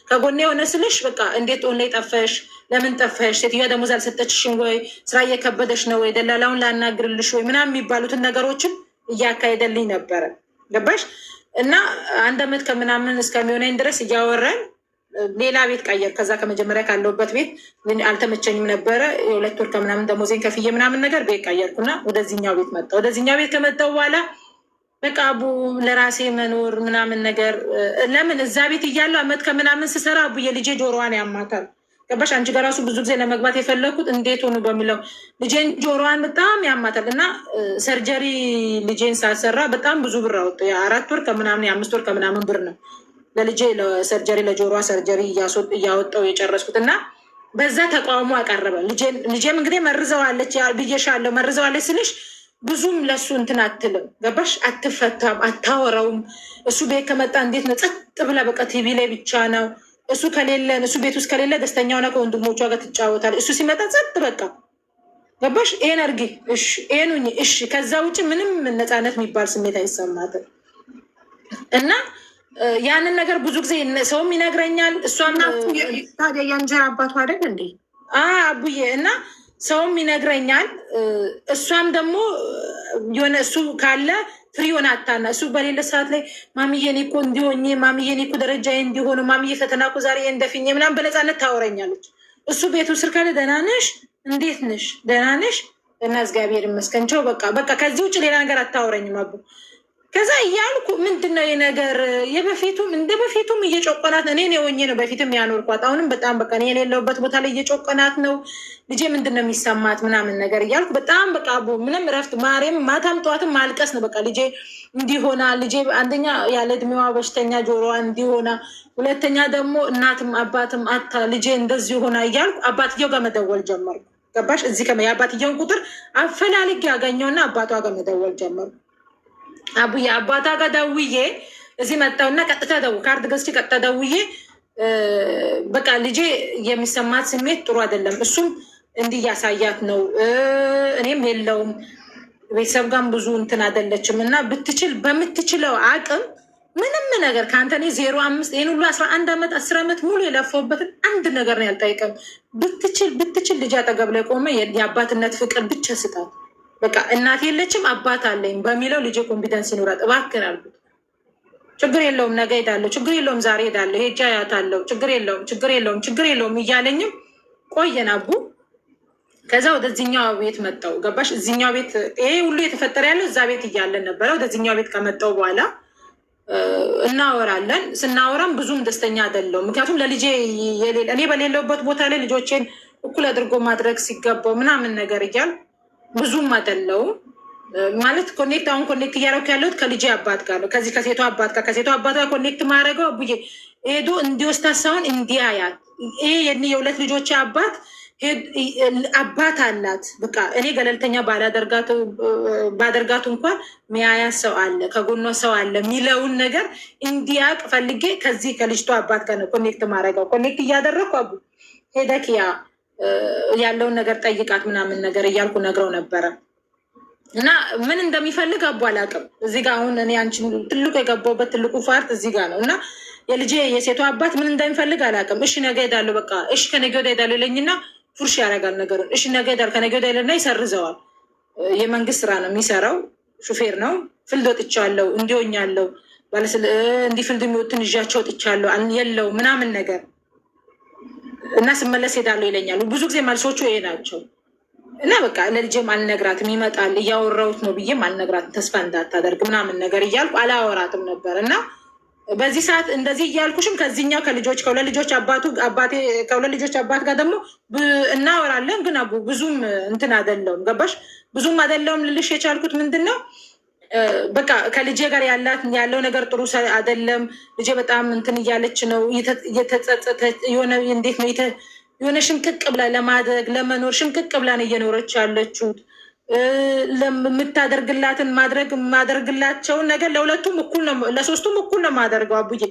ከጎኔ የሆነ ስልሽ በቃ እንዴት ኦን ላይ ጠፈሽ? ለምን ጠፈሽ? ሴትዮዋ ደሞዝ አልሰጠችሽም ወይ? ስራ እየከበደሽ ነው ወይ? ደላላውን ላናግርልሽ ወይ? ምናምን የሚባሉትን ነገሮችን እያካሄደልኝ ነበረ ገባሽ? እና 1 ዓመት ከምናምን እስከሚሆነኝ ድረስ እያወራን ሌላ ቤት ቀየር። ከዛ ከመጀመሪያ ካለውበት ቤት አልተመቸኝም ነበረ። የ2 ወር ከምናምን ደሞዜን ከፍዬ ምናምን ነገር ቤት ቀየርኩና ወደዚህኛው ቤት መጣ። ወደዚህኛው ቤት ከመጣው በኋላ በቃ አቡ ለራሴ መኖር ምናምን ነገር ለምን እዛ ቤት እያለው 1 ዓመት ከምናምን ስሰራ አቡ የልጄ ጆሮዋን ያማታል ገባሽ? አንቺ ጋር ራሱ ብዙ ጊዜ ለመግባት የፈለግኩት እንዴት ሆኑ በሚለው ልጄን ጆሮዋን በጣም ያማታል እና ሰርጀሪ ልጄን ሳሰራ በጣም ብዙ ብር አወጡ። የ4 ወር ከምናምን የ5 ወር ከምናምን ብር ነው ለልጄ ለሰርጀሪ ለጆሮዋ ሰርጀሪ እያወጣው የጨረስኩት እና በዛ ተቃውሞ አቀረበ። ልጄም እንግዲህ መርዘዋለች ብዬሻለሁ። መርዘዋለች ስልሽ ብዙም ለሱ እንትን አትልም ገባሽ? አትፈታም፣ አታወራውም። እሱ ቤት ከመጣ እንዴት ነው ጸጥ ብላ በቃ ቲቪ ላይ ብቻ ነው። እሱ ከሌለ እሱ ቤት ውስጥ ከሌለ ደስተኛ ሆና ከወንድሞቿ ጋር ትጫወታለች። እሱ ሲመጣ ጸጥ በቃ ገባሽ? ይሄን አድርጊ እሺ፣ ይሄን ሁኚ እሺ። ከዛ ውጭ ምንም ነፃነት የሚባል ስሜት አይሰማትም እና ያንን ነገር ብዙ ጊዜ ሰውም ይነግረኛል። እሷም ታዲያ የእንጀራ አባቱ አይደል እንዴ አቡዬ እና ሰውም ይነግረኛል። እሷም ደግሞ የሆነ እሱ ካለ ፍሪ ሆነ አታና እሱ በሌለ ሰዓት ላይ ማሚዬን እኮ እንዲሆኝ ማሚዬን እኮ ደረጃዬ እንዲሆኑ ማሚዬ ፈተና እኮ ዛሬ እንደፊኝ ምናምን በነፃነት ታወረኛለች። እሱ ቤቱ ስር ካለ ደህና ነሽ እንዴት ነሽ ደህና ነሽ እና እግዚአብሔር ይመስገን ቸው በቃ ከዚህ ውጭ ሌላ ነገር አታወረኝም አቡ። ከዛ እያልኩ ምንድነው የነገር የበፊቱም እንደ በፊቱም እየጮቆናት እኔ የሆኜ ነው በፊትም ያኖርኳት። አሁንም በጣም በቃ እኔ የሌለውበት ቦታ ላይ እየጮቆናት ነው። ልጄ ምንድነው የሚሰማት ምናምን ነገር እያልኩ በጣም በቃ አቡ ምንም እረፍት ማርያም ማታም ጠዋትም ማልቀስ ነው። በቃ ልጄ እንዲሆና ልጄ አንደኛ ያለ እድሜዋ በሽተኛ ጆሮዋ እንዲሆና፣ ሁለተኛ ደግሞ እናትም አባትም አታ ልጄ እንደዚህ ሆና እያልኩ አባትየው ጋር መደወል ጀመርኩ ገባሽ? እዚህ የአባትየውን ቁጥር አፈላልጌ ያገኘውና አባቷ ጋር መደወል ጀመርኩ። አቡዬ አባታ ጋር ደውዬ እዚህ መጣውና ቀጥታ ካርድ ገዝቼ ቀጥታ ደውዬ በቃ ልጄ የሚሰማት ስሜት ጥሩ አይደለም፣ እሱም እንዲህ እያሳያት ነው፣ እኔም የለውም ቤተሰብ ጋርም ብዙ እንትን አይደለችም እና ብትችል በምትችለው አቅም ምንም ነገር ከአንተ እኔ 0.5 ይህን ሁሉ 11 ዓመት 10 ዓመት ሙሉ የለፈውበትን አንድ ነገር ነው ያልጠይቀም። ብትችል ልጅ አጠገብ ላይ ቆመ የአባትነት ፍቅር ብቻ ስጣት። በቃ እናት የለችም አባት አለኝ በሚለው ልጅ ኮንፊደንስ ይኑራት እባክህን አልኩት። ችግር የለውም ነገ ሄዳለሁ፣ ችግር የለውም ዛሬ ሄዳለሁ፣ ሄጃ ያታለሁ፣ ችግር የለውም እያለኝም ቆየን አቡ። ከዛ ወደዚህኛው ቤት መጣው ገባሽ? እዚኛው ቤት ይሄ ሁሉ የተፈጠረ ያለው እዛ ቤት እያለን ነበረ። ወደዚህኛው ቤት ከመጣው በኋላ እናወራለን። ስናወራም ብዙም ደስተኛ አይደለሁም። ምክንያቱም ለልጄ እኔ በሌለውበት ቦታ ላይ ልጆቼን እኩል አድርጎ ማድረግ ሲገባው ምናምን ነገር እያል ብዙም አይደለሁም ማለት አሁን ኮኔክት እያደረኩ ያለሁት ከልጄ አባት ጋር ነው። ከዚህ ከሴቷ አባት ጋር ኮኔክት ማድረገው አቡዬ ሄዶ እንዲወስዳት ሳይሆን እንዲያያት። ይሄ የሁለት ልጆች አባት አላት። በቃ እኔ ገለልተኛ ባደርጋቱ እንኳን ሚያያት ሰው አለ፣ ከጎኗ ሰው አለ የሚለውን ነገር እንዲያቅ ፈልጌ ከዚህ ከልጅቷ አባት ጋር ነው ኮኔክት ማድረገው። ኮኔክት እያደረግኩ አቡ ሄደክ ያለውን ነገር ጠይቃት ምናምን ነገር እያልኩ ነግረው ነበረ እና ምን እንደሚፈልግ አቡ አላውቅም። እዚህ ጋር አሁን እኔ አንቺን ትልቁ የገባሁበት ትልቁ ፋርት እዚህ ጋር ነው እና የልጄ የሴቷ አባት ምን እንደሚፈልግ አላውቅም። እሺ ነገ ሄዳለሁ በቃ እሺ ከነገ ወዲያ ሄዳለሁ ይለኝና ፉርሽ ያደርጋል ነገሩን። እሺ ነገ ሄዳለሁ ከነገ ወዲያ ይለና ይሰርዘዋል። የመንግስት ስራ ነው የሚሰራው፣ ሹፌር ነው። ፍልድ ወጥቻለሁ እንዲሆኛለሁ እንዲህ ፊልድ የሚወጡትን ይዣቸው ወጥቻለሁ የለው ምናምን ነገር እና ስመለስ ሄዳለሁ ይለኛሉ። ብዙ ጊዜ መልሶቹ ይሄ ናቸው። እና በቃ ለልጄም አልነግራትም፣ ይመጣል እያወራሁት ነው ብዬም አልነግራትም፣ ተስፋ እንዳታደርግ ምናምን ነገር እያልኩ አላወራትም ነበር። እና በዚህ ሰዓት እንደዚህ እያልኩሽም ከዚህኛው ከሁለት ልጆች አባት ጋር ደግሞ እናወራለን። ግን አቡ ብዙም እንትን አይደለውም፣ ገባሽ? ብዙም አይደለውም ልልሽ የቻልኩት ምንድን ነው በቃ ከልጄ ጋር ያለው ነገር ጥሩ አይደለም። ልጄ በጣም እንትን እያለች ነው፣ እየተጸጸተች የሆነ እንዴት ነው የሆነ ሽምቅቅ ብላ ለማድረግ ለመኖር ሽምቅቅ ብላን እየኖረች ያለችው። የምታደርግላትን ማደርግላቸውን ነገር ለሁለቱም እኩል ነው፣ ለሶስቱም እኩል ነው ማደርገው። አቡዬ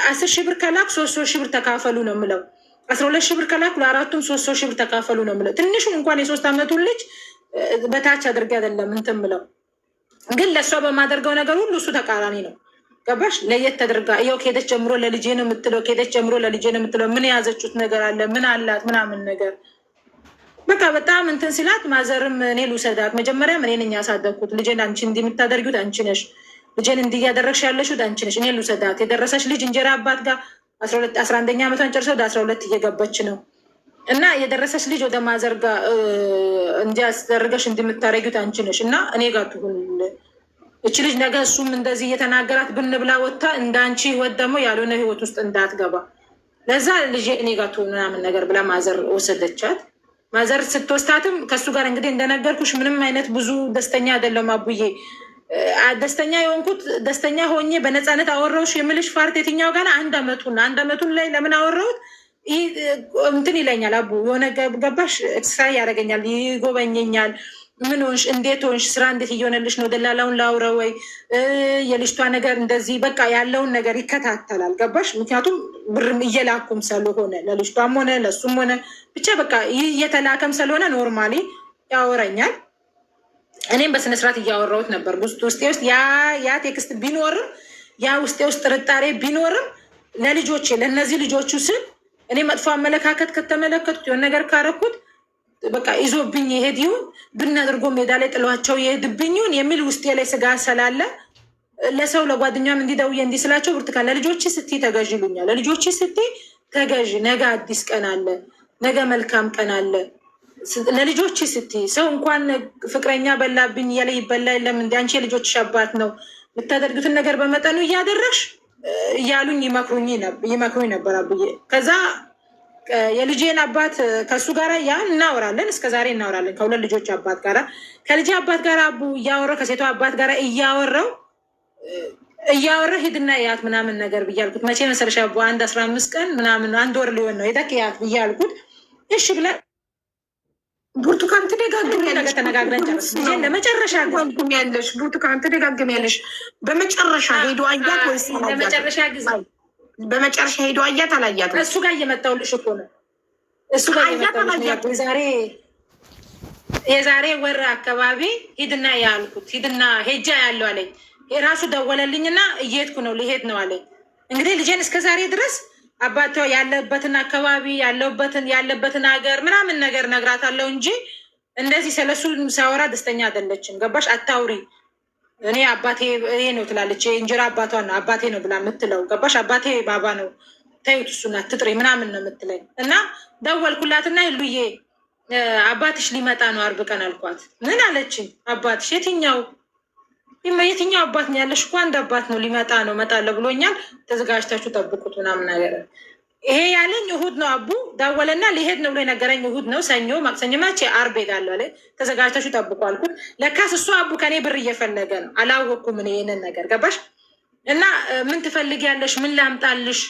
10 ሺህ ብር ከላክ 3 ሺህ ብር ተካፈሉ ነው የምለው። 12 ሺህ ብር ከላክ ለአራቱም 3 ሺህ ብር ተካፈሉ ነው የምለው። ትንሹን እንኳን የ3 ዓመቱን ልጅ በታች አድርጌ አይደለም እንትን የምለው፣ ግን ለእሷ በማደርገው ነገር ሁሉ እሱ ተቃራኒ ነው። ገባሽ? ለየት ተደርጋ ያው ከሄደች ጀምሮ ለልጄ ነው የምትለው፣ ከሄደች ጀምሮ ለልጄ ነው የምትለው። ምን የያዘችሁት ነገር አለ? ምን አላት? ምናምን ነገር በቃ በጣም እንትን ሲላት ማዘርም እኔ ልውሰዳት፣ መጀመሪያም እኔ ነኝ ያሳደግኩት ልጄን፣ አንቺ እንዲህ የምታደርጊው አንቺ ነሽ፣ ልጄን እንዲህ እያደረግሽ ያለሽው አንቺ ነሽ፣ እኔ ልውሰዳት። የደረሰች ልጅ እንጀራ አባት ጋር 11ኛ ዓመቷን ጨርሰ ወደ 12 እየገባች ነው። እና የደረሰች ልጅ ወደ ማዘር ጋር እንዲያስደርገሽ እንዲምታደርጊው አንቺ ነሽ እና እኔ ጋር ትሁን እች ልጅ ነገ እሱም እንደዚህ እየተናገራት ብንብላ ወጥታ እንደ አንቺ ህይወት ደግሞ ያልሆነ ህይወት ውስጥ እንዳትገባ ለዛ ልጅ እኔ ጋር ትሁን ምናምን ነገር ብላ ማዘር ወሰደቻት። ማዘር ስትወስዳትም ከእሱ ጋር እንግዲህ እንደነገርኩሽ ምንም አይነት ብዙ ደስተኛ አይደለም አቡዬ። ደስተኛ የሆንኩት ደስተኛ ሆኜ በነፃነት አወራሁሽ የምልሽ ፋርት የትኛው ጋር አንድ አመቱን ላይ ለምን አወራሁት እንትን ይለኛል አቡ የሆነ ገባሽ ኤክስትራ ያደርገኛል፣ ይጎበኘኛል። ምን ሆንሽ? እንዴት ሆንሽ? ስራ እንዴት እየሆነልሽ ነው? ደላላውን ላውራ ወይ የልጅቷ ነገር እንደዚህ በቃ ያለውን ነገር ይከታተላል። ገባሽ? ምክንያቱም ብርም እየላኩም ስለሆነ ለልጅቷም ሆነ ለሱም ሆነ ብቻ በቃ እየተላከም ስለሆነ ኖርማሊ ያወራኛል። እኔም በስነስርዓት እያወራሁት ነበር። ውስጤ ውስጥ ያ ቴክስት ቢኖርም ያ ውስጤ ውስጥ ጥርጣሬ ቢኖርም ለልጆቼ ለእነዚህ ልጆቹ ስል እኔ መጥፎ አመለካከት ከተመለከቱት የሆነ ነገር ካረኩት በቃ ይዞብኝ የሄድ ይሁን ብናደርጎ ሜዳ ላይ ጥሏቸው የሄድብኝ ይሁን የሚል ውስጤ ላይ ስጋ ስላለ ለሰው ለጓደኛም እንዲደውዬ እንዲህ ስላቸው ብርቱካን ለልጆች ስትይ ተገዥ ይሉኛል። ለልጆች ስትይ ተገዥ፣ ነገ አዲስ ቀን አለ፣ ነገ መልካም ቀን አለ። ለልጆች ስትይ ሰው እንኳን ፍቅረኛ በላብኝ እያለ ይበላ የለም እንዲ አንቺ የልጆችሽ አባት ነው የምታደርጉትን ነገር በመጠኑ እያደረግሽ እያሉኝ ይመክሩኝ ነበር አብዬ። ከዛ የልጄን አባት ከእሱ ጋር ያን እናወራለን፣ እስከ ዛሬ እናወራለን። ከሁለት ልጆች አባት ጋር ከልጄ አባት ጋር አቡ እያወራው ከሴቷ አባት ጋር እያወራው ሂድና ያት ምናምን ነገር ብያልኩት። መቼ መሰለሽ አቡ 15 ቀን ምናምን 1 ወር ሊሆን ነው ሄደክ ያት ብያልኩት። እሺ ብላ ብርቱካን ትደጋግሚያለሽ፣ ተነጋግረን ጨርስ ልጄን ለመጨረሻ ያለሽ ብርቱካን ትደጋግሚያለሽ። በመጨረሻ ሄዶ አያት ወይስ ለመጨረሻ ጊዜ በመጨረሻ ሄዶ አያት አላያትም? እሱ ጋር እየመጣሁልሽ እኮ ነው። እሱ ጋር እየመጣሁልሽ የዛሬ ወር አካባቢ ሂድና ያልኩት ሂድና ሄጃ ያለው አለኝ። የራሱ ደወለልኝና እየሄድኩ ነው ሊሄድ ነው አለኝ። እንግዲህ ልጄን እስከ ዛሬ ድረስ አባቷ ያለበትን አካባቢ ያለበትን ሀገር ምናምን ነገር ነግራታለሁ እንጂ እንደዚህ ስለሱ ሳወራ ደስተኛ አይደለችም። ገባሽ? አታውሪ እኔ አባቴ ይሄ ነው ትላለች። እንጀራ አባቷ ነው አባቴ ነው ብላ የምትለው ገባሽ? አባቴ ባባ ነው ተይውት እሱን አትጥሪ ምናምን ነው የምትለኝ። እና ደወልኩላትና ይሉዬ አባትሽ ሊመጣ ነው 40 ቀን አልኳት። ምን አለችኝ? አባትሽ የትኛው አባት ነው ያለሽ? እኮ አንድ አባት ነው ሊመጣ ነው እመጣለሁ ብሎኛል፣ ተዘጋጅታችሁ ጠብቁት ምናምን ነገር። ይሄ ያለኝ እሁድ ነው። አቡ ደወለና ሊሄድ ነው ብሎ የነገረኝ እሁድ ነው። ሰኞ ማክሰኞ መቼ ዓርብ ሄዳለሁ አለ። ተዘጋጅታችሁ ጠብቁ አልኩት። ለካስ እሱ አቡ ከኔ ብር እየፈለገ ነው። አላወቅኩም እኔ ይሄንን ነገር ገባሽ? እና ምን ትፈልጊያለሽ? ምን ላምጣልሽ?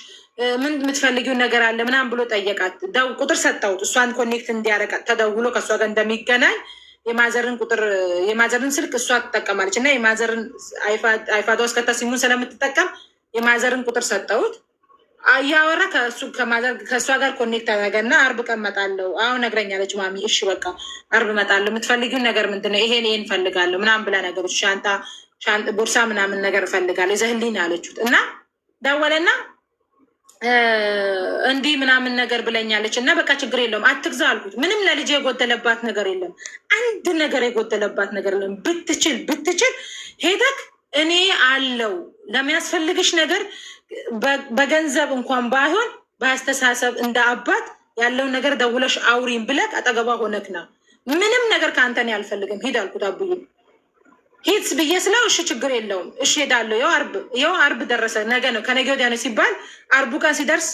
ምን የምትፈልጊውን ነገር አለ ምናምን ብሎ ጠየቃት። ቁጥር ሰጠሁት። እሷን ኮኔክት እንዲያረቃት ተደውሎ ከእሷ ጋር እንደሚገናኝ የማዘርን ቁጥር የማዘርን ስልክ እሷ ትጠቀማለች እና የማዘርን አይፋዷ እስከታ ሲሙን ስለምትጠቀም የማዘርን ቁጥር ሰጠሁት። እያወራ ከእሷ ጋር ኮኔክት አደረገና 40 ቀን እመጣለሁ። አሁን ነግረኛለች ማሚ። እሺ በቃ 40 እመጣለሁ። የምትፈልጊውን ነገር ምንድን ነው? ይሄን እፈልጋለሁ ምናምን ብላ ነገሮች ሻንጣ ቦርሳ ምናምን ነገር እፈልጋለሁ ይዘህልኝ አለችሁት። እና ደወለና እንዲህ ምናምን ነገር ብለኛለች እና በቃ ችግር የለውም አትግዛ አልኩት። ምንም ለልጅ የጎደለባት ነገር የለም። አንድ ነገር የጎደለባት ነገር የለም። ብትችል ሄደክ እኔ አለው ለሚያስፈልግሽ ነገር በገንዘብ እንኳን ባይሆን በአስተሳሰብ እንደ አባት ያለውን ነገር ደውለሽ አውሪን ብለህ አጠገቧ ሆነክና ምንም ነገር ከአንተን አልፈልግም ሂድ አልኩት። አቡዬ ሂድ ብዬ ስለው እሺ ችግር የለውም እሺ ሄዳለሁ። ይኸው አርብ ደረሰ። ነገ ነው ከነገ ወዲያ ነው ሲባል አርቡ ቀን ሲደርስ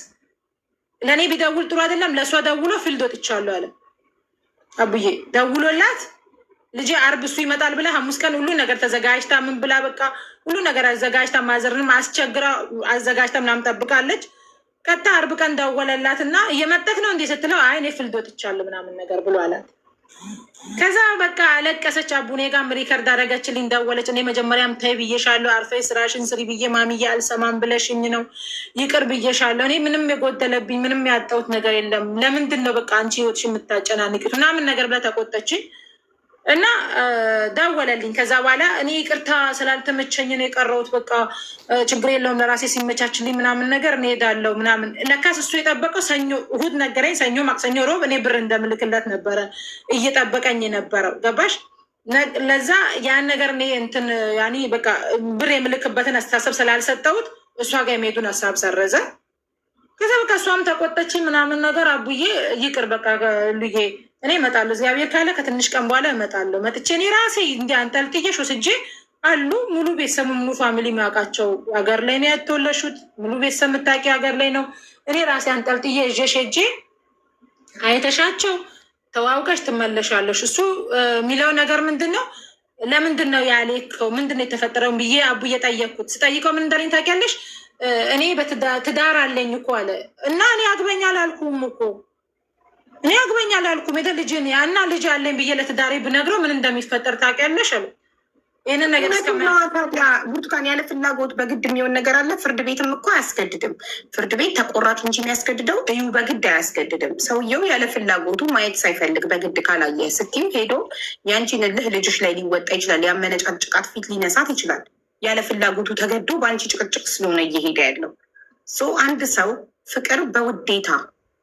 ለእኔ ቢደውል ጥሩ አይደለም፣ ለእሷ ደውሎ ፊልድ ወጥቻለሁ አለ አቡዬ። ደውሎላት ልጄ አርብ እሱ ይመጣል ብላ ሐሙስ ቀን ሁሉ ነገር ተዘጋጅታ ምን ብላ በቃ ሁሉ ነገር አዘጋጅታ ማዘርንም አስቸግራ አዘጋጅታ ምናምን ጠብቃለች። ቀጥታ አርብ ቀን ደወለላት እና እየመጠክ ነው እንዴ ስትለው አይ እኔ ፊልድ ወጥቻለሁ ምናምን ነገር ብሎ አላት። ከዛ በቃ አለቀሰች። አቡኔ ጋርም ሪከርድ አደረገችልኝ፣ ደወለች። እኔ መጀመሪያም ተይ ብዬሻለሁ፣ አርፈሽ ስራሽን ስሪ ብዬ ማሚዬ አልሰማም ብለሽኝ ነው ይቅር ብዬሻለሁ። እኔ ምንም የጎደለብኝ ምንም ያጣሁት ነገር የለም። ለምንድን ነው በቃ አንቺ ህይወትሽ የምታጨናንቂት ምናምን ነገር ብላ ተቆጠችኝ እና ደወለልኝ። ከዛ በኋላ እኔ ይቅርታ ስላልተመቸኝ ነው የቀረሁት፣ በቃ ችግር የለውም ለራሴ ሲመቻችልኝ ምናምን ነገር እንሄዳለሁ ምናምን። ለካስ እሱ የጠበቀው ሰኞ እሑድ ነገረኝ። ሰኞ፣ ማክሰኞ፣ ሮብ እኔ ብር እንደምልክለት ነበረ እየጠበቀኝ የነበረው ገባሽ? ለዛ ያን ነገር እኔ እንትን ያኔ በቃ ብር የምልክበትን አስተሳሰብ ስላልሰጠሁት እሷ ጋር የመሄዱን ሀሳብ ሰረዘ። ከዛ በቃ እሷም ተቆጠችኝ ምናምን ነገር። አቡዬ ይቅር በቃ ልዬ እኔ እመጣለሁ፣ እግዚአብሔር ካለ ከትንሽ ቀን በኋላ እመጣለሁ። መጥቼ እኔ ራሴ እንዲ አንጠልጥዬሽ ወስጄ አሉ ሙሉ ቤተሰብ ሙሉ ፋሚሊ የሚያውቃቸው ሀገር ላይ ነው ያተወለሹት። ሙሉ ቤተሰብ የምታውቂ ሀገር ላይ ነው። እኔ ራሴ አንጠልጥዬ እዤሽ ሄጄ አይተሻቸው ተዋውቀሽ ትመለሻለሽ። እሱ የሚለው ነገር ምንድን ነው? ለምንድን ነው ያሌከው? ምንድን ነው የተፈጠረውን ብዬ አቡዬ ጠየቅኩት። ስጠይቀው ምን እንዳለኝ ታውቂያለሽ? እኔ በትዳር አለኝ እኮ አለ እና እኔ አግበኛል አልኩም እኮ እኔ አግበኛል አልኩም ሄደ ልጅን ያና ልጅ አለኝ ብዬ ለትዳሬ ብነግረው ምን እንደሚፈጠር ታውቂያለሽ አለ። ይህንን ነገር ብርቱካን ያለ ፍላጎት በግድ የሚሆን ነገር አለ። ፍርድ ቤትም እኮ አያስገድድም። ፍርድ ቤት ተቆራጭ እንጂ የሚያስገድደው እዩ በግድ አያስገድድም። ሰውየው ያለ ፍላጎቱ ማየት ሳይፈልግ በግድ ካላየ ስትይ ሄዶ ያንቺን እልህ ልጅሽ ላይ ሊወጣ ይችላል። ያመነጫጭቃት ፊት ሊነሳት ይችላል። ያለ ፍላጎቱ ተገዶ በአንቺ ጭቅጭቅ ስለሆነ እየሄደ ያለው አንድ ሰው ፍቅር በውዴታ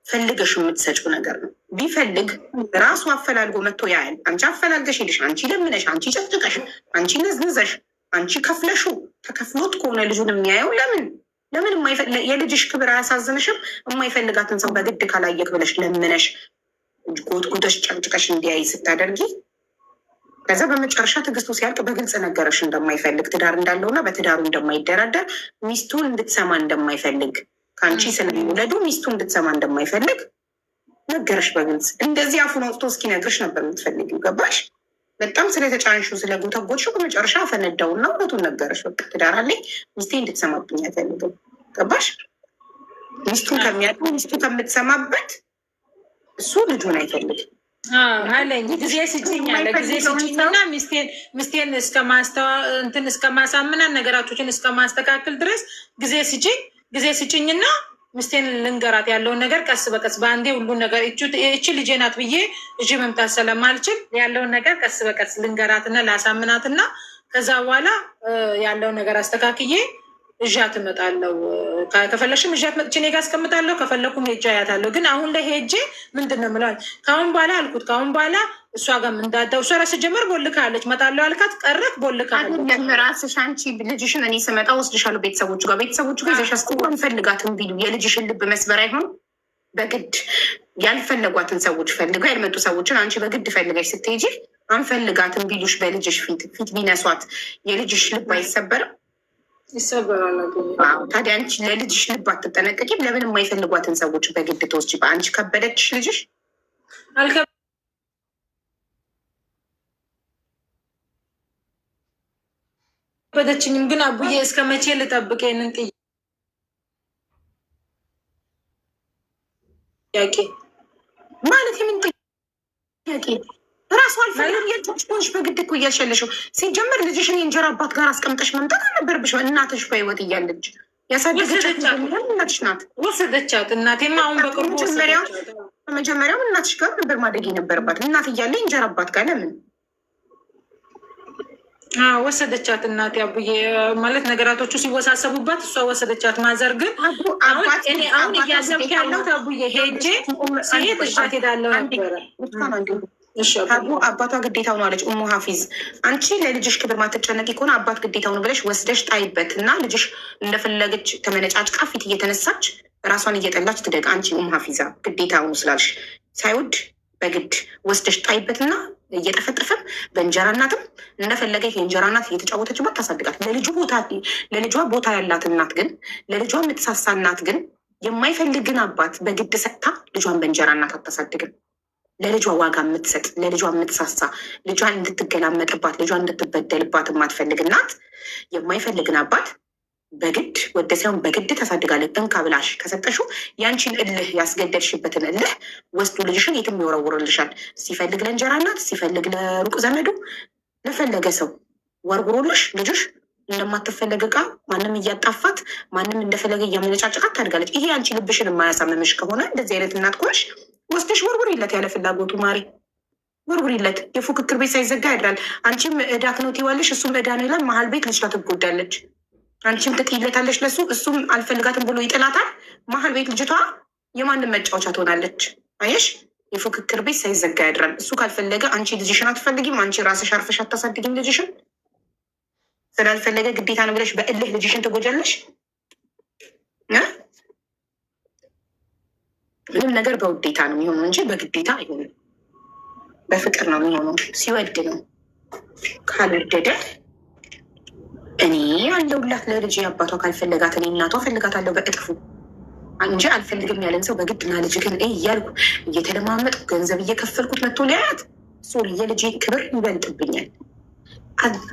ፈልገሽ የምትሰጪው ነገር ነው። ቢፈልግ ራሱ አፈላልጎ መጥቶ ያያል። አንቺ አፈላልገሽ ሄደሽ፣ አንቺ ለምነሽ፣ አንቺ ጨቅጭቀሽ፣ አንቺ ነዝንዘሽ፣ አንቺ ከፍለሹ ተከፍሎት ከሆነ ልጁን የሚያየው ለምን የልጅሽ ክብር አያሳዝንሽም? የማይፈልጋትን ሰው በግድ ካላየክ ብለሽ ለምነሽ ጎትጉተሽ ጨቅጭቀሽ እንዲያይ ስታደርጊ ከዛ በመጨረሻ ትዕግስቱ ሲያልቅ በግልጽ ነገረሽ እንደማይፈልግ ትዳር እንዳለውና በትዳሩ እንደማይደራደር ሚስቱን እንድትሰማ እንደማይፈልግ ከአንቺ ስለሚወለዱ ሚስቱ እንድትሰማ እንደማይፈልግ ነገረሽ በግልጽ። እንደዚህ አፉን አውጥቶ እስኪነግርሽ ነበር የምትፈልጊው። ገባሽ? በጣም ስለተጫንሹ ስለጎተጎትሽው በመጨረሻ ፈነዳውና እውነቱን ነገረሽ። በቃ ትዳር አለኝ ሚስቴ እንድትሰማብኝ አይፈልግም። ገባሽ? ሚስቱን ከሚያውቁ ሚስቱ ከምትሰማበት እሱ ልጁን አይፈልግም አለኝ። ጊዜ ስጭኝ አለ። ጊዜ ስጭኝና ሚስቴን እስከማሳምናን ነገራቶችን እስከማስተካከል ድረስ ጊዜ ስጭኝና ሚስቴን ልንገራት ያለውን ነገር ቀስ በቀስ በአንዴ ሁሉን ነገር እቺ ልጄ ናት ብዬ እሺ መምጣት ስለማልችል ያለውን ነገር ቀስ በቀስ ልንገራትና ላሳምናትና ከዛ በኋላ ያለውን ነገር አስተካክዬ እዣት እመጣለሁ። ከፈለግሽም እዣት መጥቼ እኔ ጋር አስቀምጣለሁ፣ ከፈለኩም ሄጄ አያታለሁ። ግን አሁን ላይ ሄጄ ምንድን ነው የምለው ከአሁን በኋላ አልኩት። ከአሁን በኋላ እሷ ጋር እንዳዳው እሷ ራስ ጀመር ቦልካለች። እመጣለሁ አልካት ቀረክ ቦልካለች። ራስሽ አንቺ ልጅሽን እኔ ስመጣ ወስድሻለሁ ቤተሰቦቹ ጋር ይዘሽ አስገባ። አንፈልጋትም ቢሉ የልጅሽን ልብ መስበር አይሆን። በግድ ያልፈለጓትን ሰዎች ፈልገው ያልመጡ ሰዎችን አንቺ በግድ ፈልገሽ ስትሄጂ አንፈልጋትም ቢሉሽ በልጅሽ ፊት ቢነሷት የልጅሽ ልብ አይሰበርም? ይሰበራል። ታዲያ አንቺ ለልጅሽ ልብ አትጠነቀቂም? ለምን የማይፈልጓትን ሰዎች በግድ ተወስጂ? በአንቺ ከበደችሽ ልጅሽ አልከበደችኝም። ግን አቡዬ እስከ መቼ ልጠብቅ? ይህንን ጥያቄ ማለት የምን ጥያቄ? ራሱ አልፈልግም የልጅሽ በግድ እኮ እያሸለሽው። ሲጀመር ልጅሽን የእንጀራ አባት ጋር አስቀምጠሽ መምጣት አልነበረብሽ። እናትሽ በህይወት እያለች ያሳደገቻት እናትሽ ናት። ወሰደቻት። እናቴማ አሁን በቅርቡ በመጀመሪያው እናትሽ ጋር ነበር ማደግ የነበረባት። እናት እያለ የእንጀራ አባት ጋር ለምን ወሰደቻት? እናቴ አቡዬ ማለት ነገራቶቹ ሲወሳሰቡባት እሷ ወሰደቻት። ማዘር ግን አሁን እያሰብክ ያለው አቡዬ ሄጄ ሲሄድ እሻት ሄዳለው ነበረ ሀቡ አባቷ ግዴታው ነው አለች ኡሙ ሀፊዝ። አንቺ ለልጅሽ ክብር ማትጨነቂ ከሆነ አባት ግዴታው ነው ብለሽ ወስደሽ ጣይበት እና ልጅሽ እንደፈለገች ተመነጫጭቃ ፊት እየተነሳች ራሷን እየጠላች ትደግ። አንቺ ኡሙ ሀፊዛ ግዴታው ነው ስላልሽ ሳይወድ በግድ ወስደሽ ጣይበትና እየጠፈጠፈም በእንጀራ እናትም እንደፈለገ የእንጀራ እናት እየተጫወተችባት ታሳድጋት። ለልጇ ቦታ ያላት እናት ግን ለልጇ የምትሳሳ እናት ግን የማይፈልግን አባት በግድ ሰጥታ ልጇን በእንጀራ እናት አታሳድግም። ለልጇ ዋጋ የምትሰጥ ለልጇ የምትሳሳ ልጇን እንድትገላመጥባት ልጇን እንድትበደልባት የማትፈልግ እናት የማይፈልግን አባት በግድ ወደ ሳይሆን በግድ ታሳድጋለች። እንካ ብላሽ ከሰጠሽው ያንቺን እልህ ያስገደድሽበትን እልህ ወስዱ ልጅሽን የትም ይወረውርልሻል። ሲፈልግ ለእንጀራ እናት፣ ሲፈልግ ለሩቅ ዘመዱ፣ ለፈለገ ሰው ወርውሮልሽ ልጅሽ እንደማትፈለግ እቃ ማንም እያጣፋት ማንም እንደፈለገ እያመነጫጭቃት ታድጋለች። ይሄ አንቺ ልብሽን የማያሳምምሽ ከሆነ እንደዚህ አይነት እናት ከሆንሽ ወስደሽ ወርውሪለት፣ ያለ ፍላጎቱ ማሪ ወርውሪለት። የፉክክር ቤት ሳይዘጋ ያድራል። አንቺም እዳክ ነው ትይዋለሽ፣ እሱም እዳ ነው ይላል። መሀል ቤት ልጅቷ ትጎዳለች። አንቺም ትጥይለታለሽ ለሱ፣ እሱም አልፈልጋትም ብሎ ይጥላታል። መሀል ቤት ልጅቷ የማንም መጫወቻ ትሆናለች። አየሽ፣ የፉክክር ቤት ሳይዘጋ ያድራል። እሱ ካልፈለገ አንቺ ልጅሽን አትፈልጊም። አንቺ ራስሽ አርፈሽ አታሳድጊም ልጅሽን። ስላልፈለገ ግዴታ ነው ብለሽ በእልህ ልጅሽን ትጎጃለሽ። ምንም ነገር በውዴታ ነው የሚሆነው እንጂ በግዴታ አይሆንም። በፍቅር ነው የሚሆነው፣ ሲወድ ነው። ካልወደደ እኔ አለሁላት ለልጅ አባቷ ካልፈለጋት እኔ እናቷ ፈልጋታለሁ በእጥፉ እንጂ አልፈልግም ያለን ሰው በግድና ልጅ ግን እያልኩ እየተለማመጥኩ ገንዘብ እየከፈልኩት መጥቶ ሊያያት ሶሪ የልጅ ክብር ይበልጥብኛል።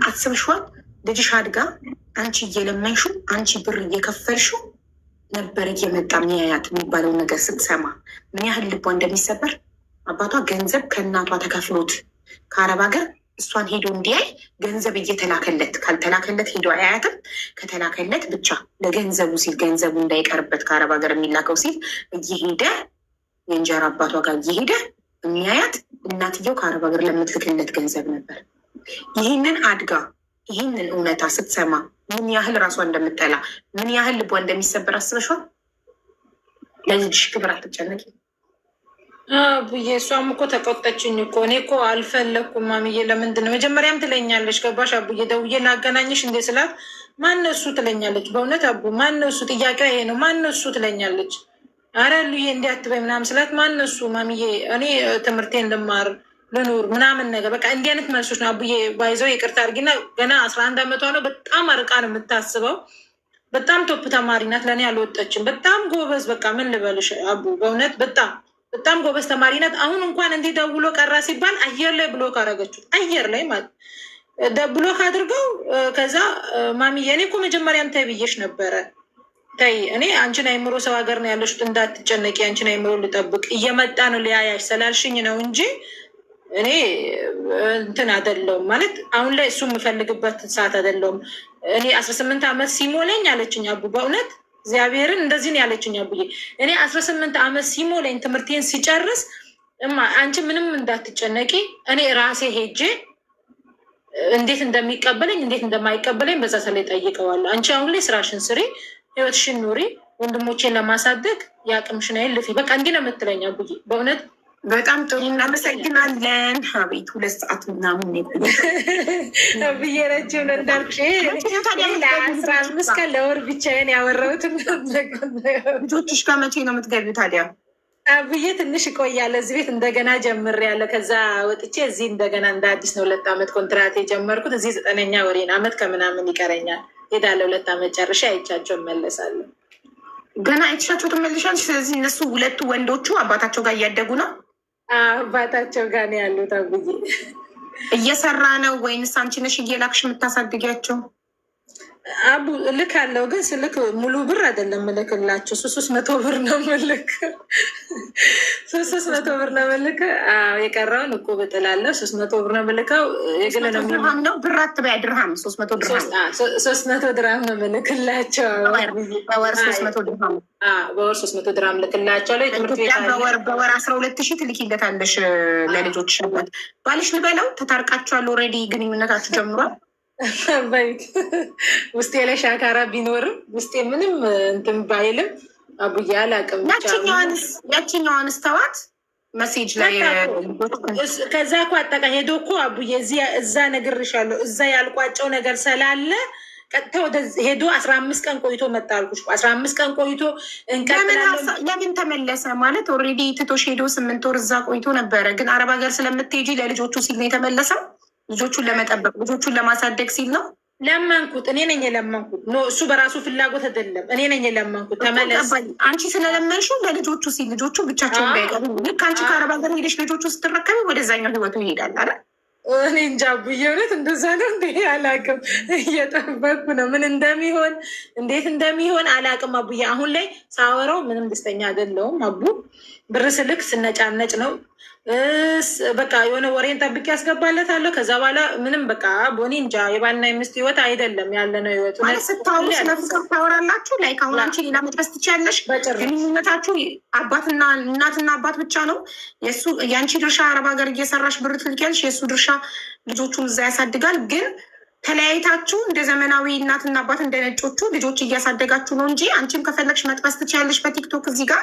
አስበሽዋል? ልጅሽ አድጋ አንቺ እየለመንሹ አንቺ ብር እየከፈልሹ ነበር እየመጣ ሚያያት የሚባለውን ነገር ስትሰማ ምን ያህል ልቧ እንደሚሰበር። አባቷ ገንዘብ ከእናቷ ተከፍሎት ከአረብ ሀገር እሷን ሄዶ እንዲያይ ገንዘብ እየተላከለት ካልተላከለት ሄዶ አያያትም። ከተላከለት ብቻ ለገንዘቡ ሲል ገንዘቡ እንዳይቀርበት ከአረብ ሀገር የሚላከው ሲል እየሄደ የእንጀራ አባቷ ጋር እየሄደ የሚያያት እናትየው ከአረብ ሀገር ለምትልክለት ገንዘብ ነበር። ይህንን አድጋ ይህንን እውነታ ስትሰማ ምን ያህል ራሷ እንደምጠላ ምን ያህል ልቧ እንደሚሰበር አስበሽዋል? ለልጅሽ ክብር አትጨነቂ ብዬ እሷም እኮ ተቆጠችኝ እኮ። እኔ እኮ አልፈለግኩም ማምዬ። ለምንድን ነው መጀመሪያም ትለኛለች። ገባሽ አቡዬ? ደውዬ ላገናኝሽ እንዴ ስላት ማነው እሱ ትለኛለች። በእውነት አቡ ማነው እሱ? ጥያቄ ይሄ ነው። ማነው እሱ ትለኛለች። አረ ሉዬ እንዲህ አትበይ ምናምን ስላት ማነው እሱ ማምዬ? እኔ ትምህርቴን ልማር ልኑር ምናምን ነገር በቃ እንዲህ አይነት መልሶች ነው አቡዬ። ባይዘው ይቅርታ አድርጊና ገና 11 ዓመቷ ነው። በጣም አርቃ ነው የምታስበው። በጣም ቶፕ ተማሪ ናት። ለእኔ አልወጠችም። በጣም ጎበዝ። በቃ ምን ልበልሽ አቡ፣ በእውነት በጣም ጎበዝ ተማሪ ናት። አሁን እንኳን እንዲህ ደውሎ ቀራ ሲባል አየር ላይ ብሎክ አደረገችው። አየር ላይ ማለት ብሎክ አድርገው ከዛ ማሚዬ እኔ እኮ መጀመሪያም ተይ ብዬሽ ነበረ። ተይ እኔ አንቺን አይምሮ ሰው ሀገር ነው ያለሽ፣ እንዳትጨነቂ አንቺን አይምሮ ልጠብቅ እየመጣ ነው ሊያያሽ ስላልሽኝ ነው እንጂ እኔ እንትን አይደለሁም ማለት አሁን ላይ እሱ የምፈልግበት ሰዓት አይደለሁም። እኔ 18 ዓመት ሲሞለኝ አለችኝ አቡ፣ በእውነት እግዚአብሔርን እንደዚህ ነው ያለችኝ አቡዬ። እኔ 18 ዓመት ሲሞለኝ ትምህርቴን ሲጨርስ እማ አንቺ ምንም እንዳትጨነቂ እኔ ራሴ ሄጄ እንዴት እንደሚቀበለኝ እንዴት እንደማይቀበለኝ በዛ ላይ ጠይቀዋለሁ። አንቺ አሁን ላይ ስራሽን ስሪ፣ ህይወትሽን ኑሪ፣ ወንድሞቼን ለማሳደግ የአቅምሽን ያህል ልፊ። በቃ እንዲህ ነው የምትለኝ አቡዬ በእውነት በጣም ጥሩ እናመሰግናለን። አቤት 2 ሰዓት ምናምን ብዬ ረጅም እንዳልኩሽ 15 ቀን ለወር ብቻዬን ያወራሁት። ልጆችሽ ጋር መቼ ነው የምትገቢው ታዲያ? ብዬ ትንሽ እቆያለሁ። እዚህ ቤት እንደገና ጀምሬያለሁ። ከዛ ወጥቼ እዚህ እንደገና እንደ አዲስ ነው 2 ዓመት ኮንትራት የጀመርኩት። እዚህ 9ኛ ወሬን ዓመት ከምናምን ይቀረኛል። ሄዳለሁ 2 ዓመት ጨርሼ አይቻቸው እመለሳለሁ። ገና አይቻቸው ትመልሻለሽ? ስለዚህ እነሱ 2 ወንዶቹ አባታቸው ጋር እያደጉ ነው? አባታቸው ጋር ነው ያሉት። አቡዬ እየሰራ ነው ወይንስ አንቺ ነሽ እየላክሽ የምታሳድጊያቸው? አቡ እልካለሁ፣ ግን ስልክ ሙሉ ብር አይደለም እልክላቸው። 300 ብር ነው ምልክ 300 ብር ነው ምልክ። የቀረውን እቁብ እጥላለሁ። 300 ብር ነው ምልከው። የግል ነው ድርሃም ነው ብር አትበያ ድርሃም 300 ድርሃም 300 ድርሃም ነው ምልክላቸው። በወር 300 ድርሃም በወር 300 ድርሃም ልክላቸው። ላይ ትምህርት ቤት በወር 12,000 ትልኪለታለሽ ለልጆች። ባልሽ ልበለው ተታርቃችኋል? ኦልሬዲ ግንኙነታችሁ ጀምሯል? ውስጤ ላይ ሻካራ ቢኖርም ውስጤ ምንም እንትን ባይልም አቡዬ አላውቅም። ያችኛዋንስ ተዋት። መሴጅ ላይ ከዛ እኮ አጠቃ ሄዶ እኮ አቡዬ እዛ ነግሬሻለሁ። እዛ ያልቋጨው ነገር ስላለ ቀጥታ ወደ ሄዶ 15 ቀን ቆይቶ መጣ አልኩሽ። 15 ቀን ቆይቶ ለምን ተመለሰ ማለት ኦልሬዲ ትቶሽ ሄዶ 8 ወር እዛ ቆይቶ ነበረ። ግን አረብ ሀገር ስለምትሄጂ ለልጆቹ ሲል ነው የተመለሰው። ልጆቹን ለመጠበቅ ልጆቹን ለማሳደግ ሲል ነው። ለመንኩት፣ እኔ ነኝ የለመንኩት። እሱ በራሱ ፍላጎት አይደለም፣ እኔ ነኝ የለመንኩት። ተመለስ። አንቺ ስለለመንሽው ለልጆቹ ሲል ልጆቹ ብቻቸውን እንዳይቀሩ። ልክ አንቺ ከአረብ ሀገር ሄደሽ ልጆቹ ስትረከቢ ወደዛኛው ህይወቱ ይሄዳል አይደል? እኔ እንጃ አቡዬ፣ እውነት እንደዛ ነው እንደ አላቅም። እየጠበቅኩ ነው ምን እንደሚሆን እንዴት እንደሚሆን አላቅም አቡዬ። አሁን ላይ ሳወራው ምንም ደስተኛ አይደለሁም አቡ። ብር ስልክ ስነጫነጭ ነው። በቃ የሆነ ወሬን ጠብቄ ያስገባለታለሁ። ከዛ በኋላ ምንም በቃ ቦኒ እንጃ። የባልና የሚስት ህይወት አይደለም ያለ ነው ህይወቱ። ስታወሩ ስለ ፍቅር ታወራላችሁ። ላይ አሁን አንቺ ሌላ መጥበስ ትችያለሽ። ግንኙነታችሁ አባትና እናትና አባት ብቻ ነው። የአንቺ ድርሻ አረብ ሀገር እየሰራሽ ብር ትልኪያለሽ። የእሱ ድርሻ ልጆቹን እዛ ያሳድጋል። ግን ተለያይታችሁ እንደ ዘመናዊ እናትና አባት እንደ ነጮቹ ልጆች እያሳደጋችሁ ነው እንጂ አንቺም ከፈለግሽ መጥበስ ትችያለሽ በቲክቶክ እዚህ ጋር፣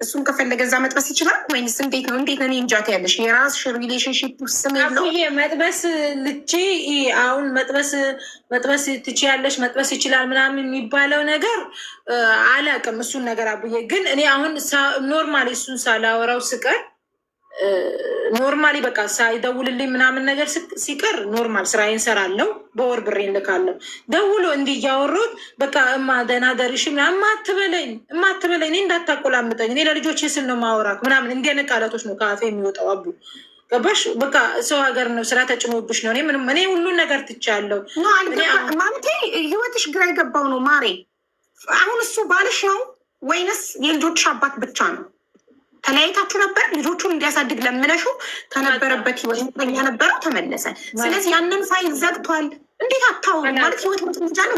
እሱም ከፈለገ እዛ መጥበስ ይችላል። ወይንስ እንዴት ነው? እንዴት ነው እንጃት ያለሽ የራስሽ ሪሌሽንሽፕ ስም የለው? መጥበስ ልቼ አሁን መጥበስ ትችያለሽ መጥበስ ይችላል ምናምን የሚባለው ነገር አላውቅም። እሱን ነገር አቡዬ ግን እኔ አሁን ኖርማሊ እሱን ሳላወራው ስቀር ኖርማሊ በቃ ሳይደውልልኝ ምናምን ነገር ሲቀር ኖርማል ስራዬን ሰራለሁ። በወር ብሬን ልካለሁ። ደውሎ እንዲህ እያወሩት በቃ እማ ደህና ደርሽ ምናምን እማትበለኝ እኔ እንዳታቆላምጠኝ እኔ ለልጆቼ ስል ነው ማወራክ ምናምን እንዲህ አይነት ቃላቶች ነው ከአፌ የሚወጣው አቡ። ገባሽ? በቃ ሰው ሀገር ነው ስራ ተጭኖብሽ ነው። እኔ ሁሉን ነገር ትቻለሁ ማለት ህይወትሽ ግራ የገባው ነው ማሬ። አሁን እሱ ባልሽ ነው ወይንስ የልጆችሽ አባት ብቻ ነው? ተለያይታችሁ ነበር። ልጆቹን እንዲያሳድግ ለምነሹ ከነበረበት ህይወት ኛ ነበረው ተመለሰ። ስለዚህ ያንን ፋይል ዘግቷል። እንዴት አታውሩ ማለት ህይወት ምትምጃ ነው።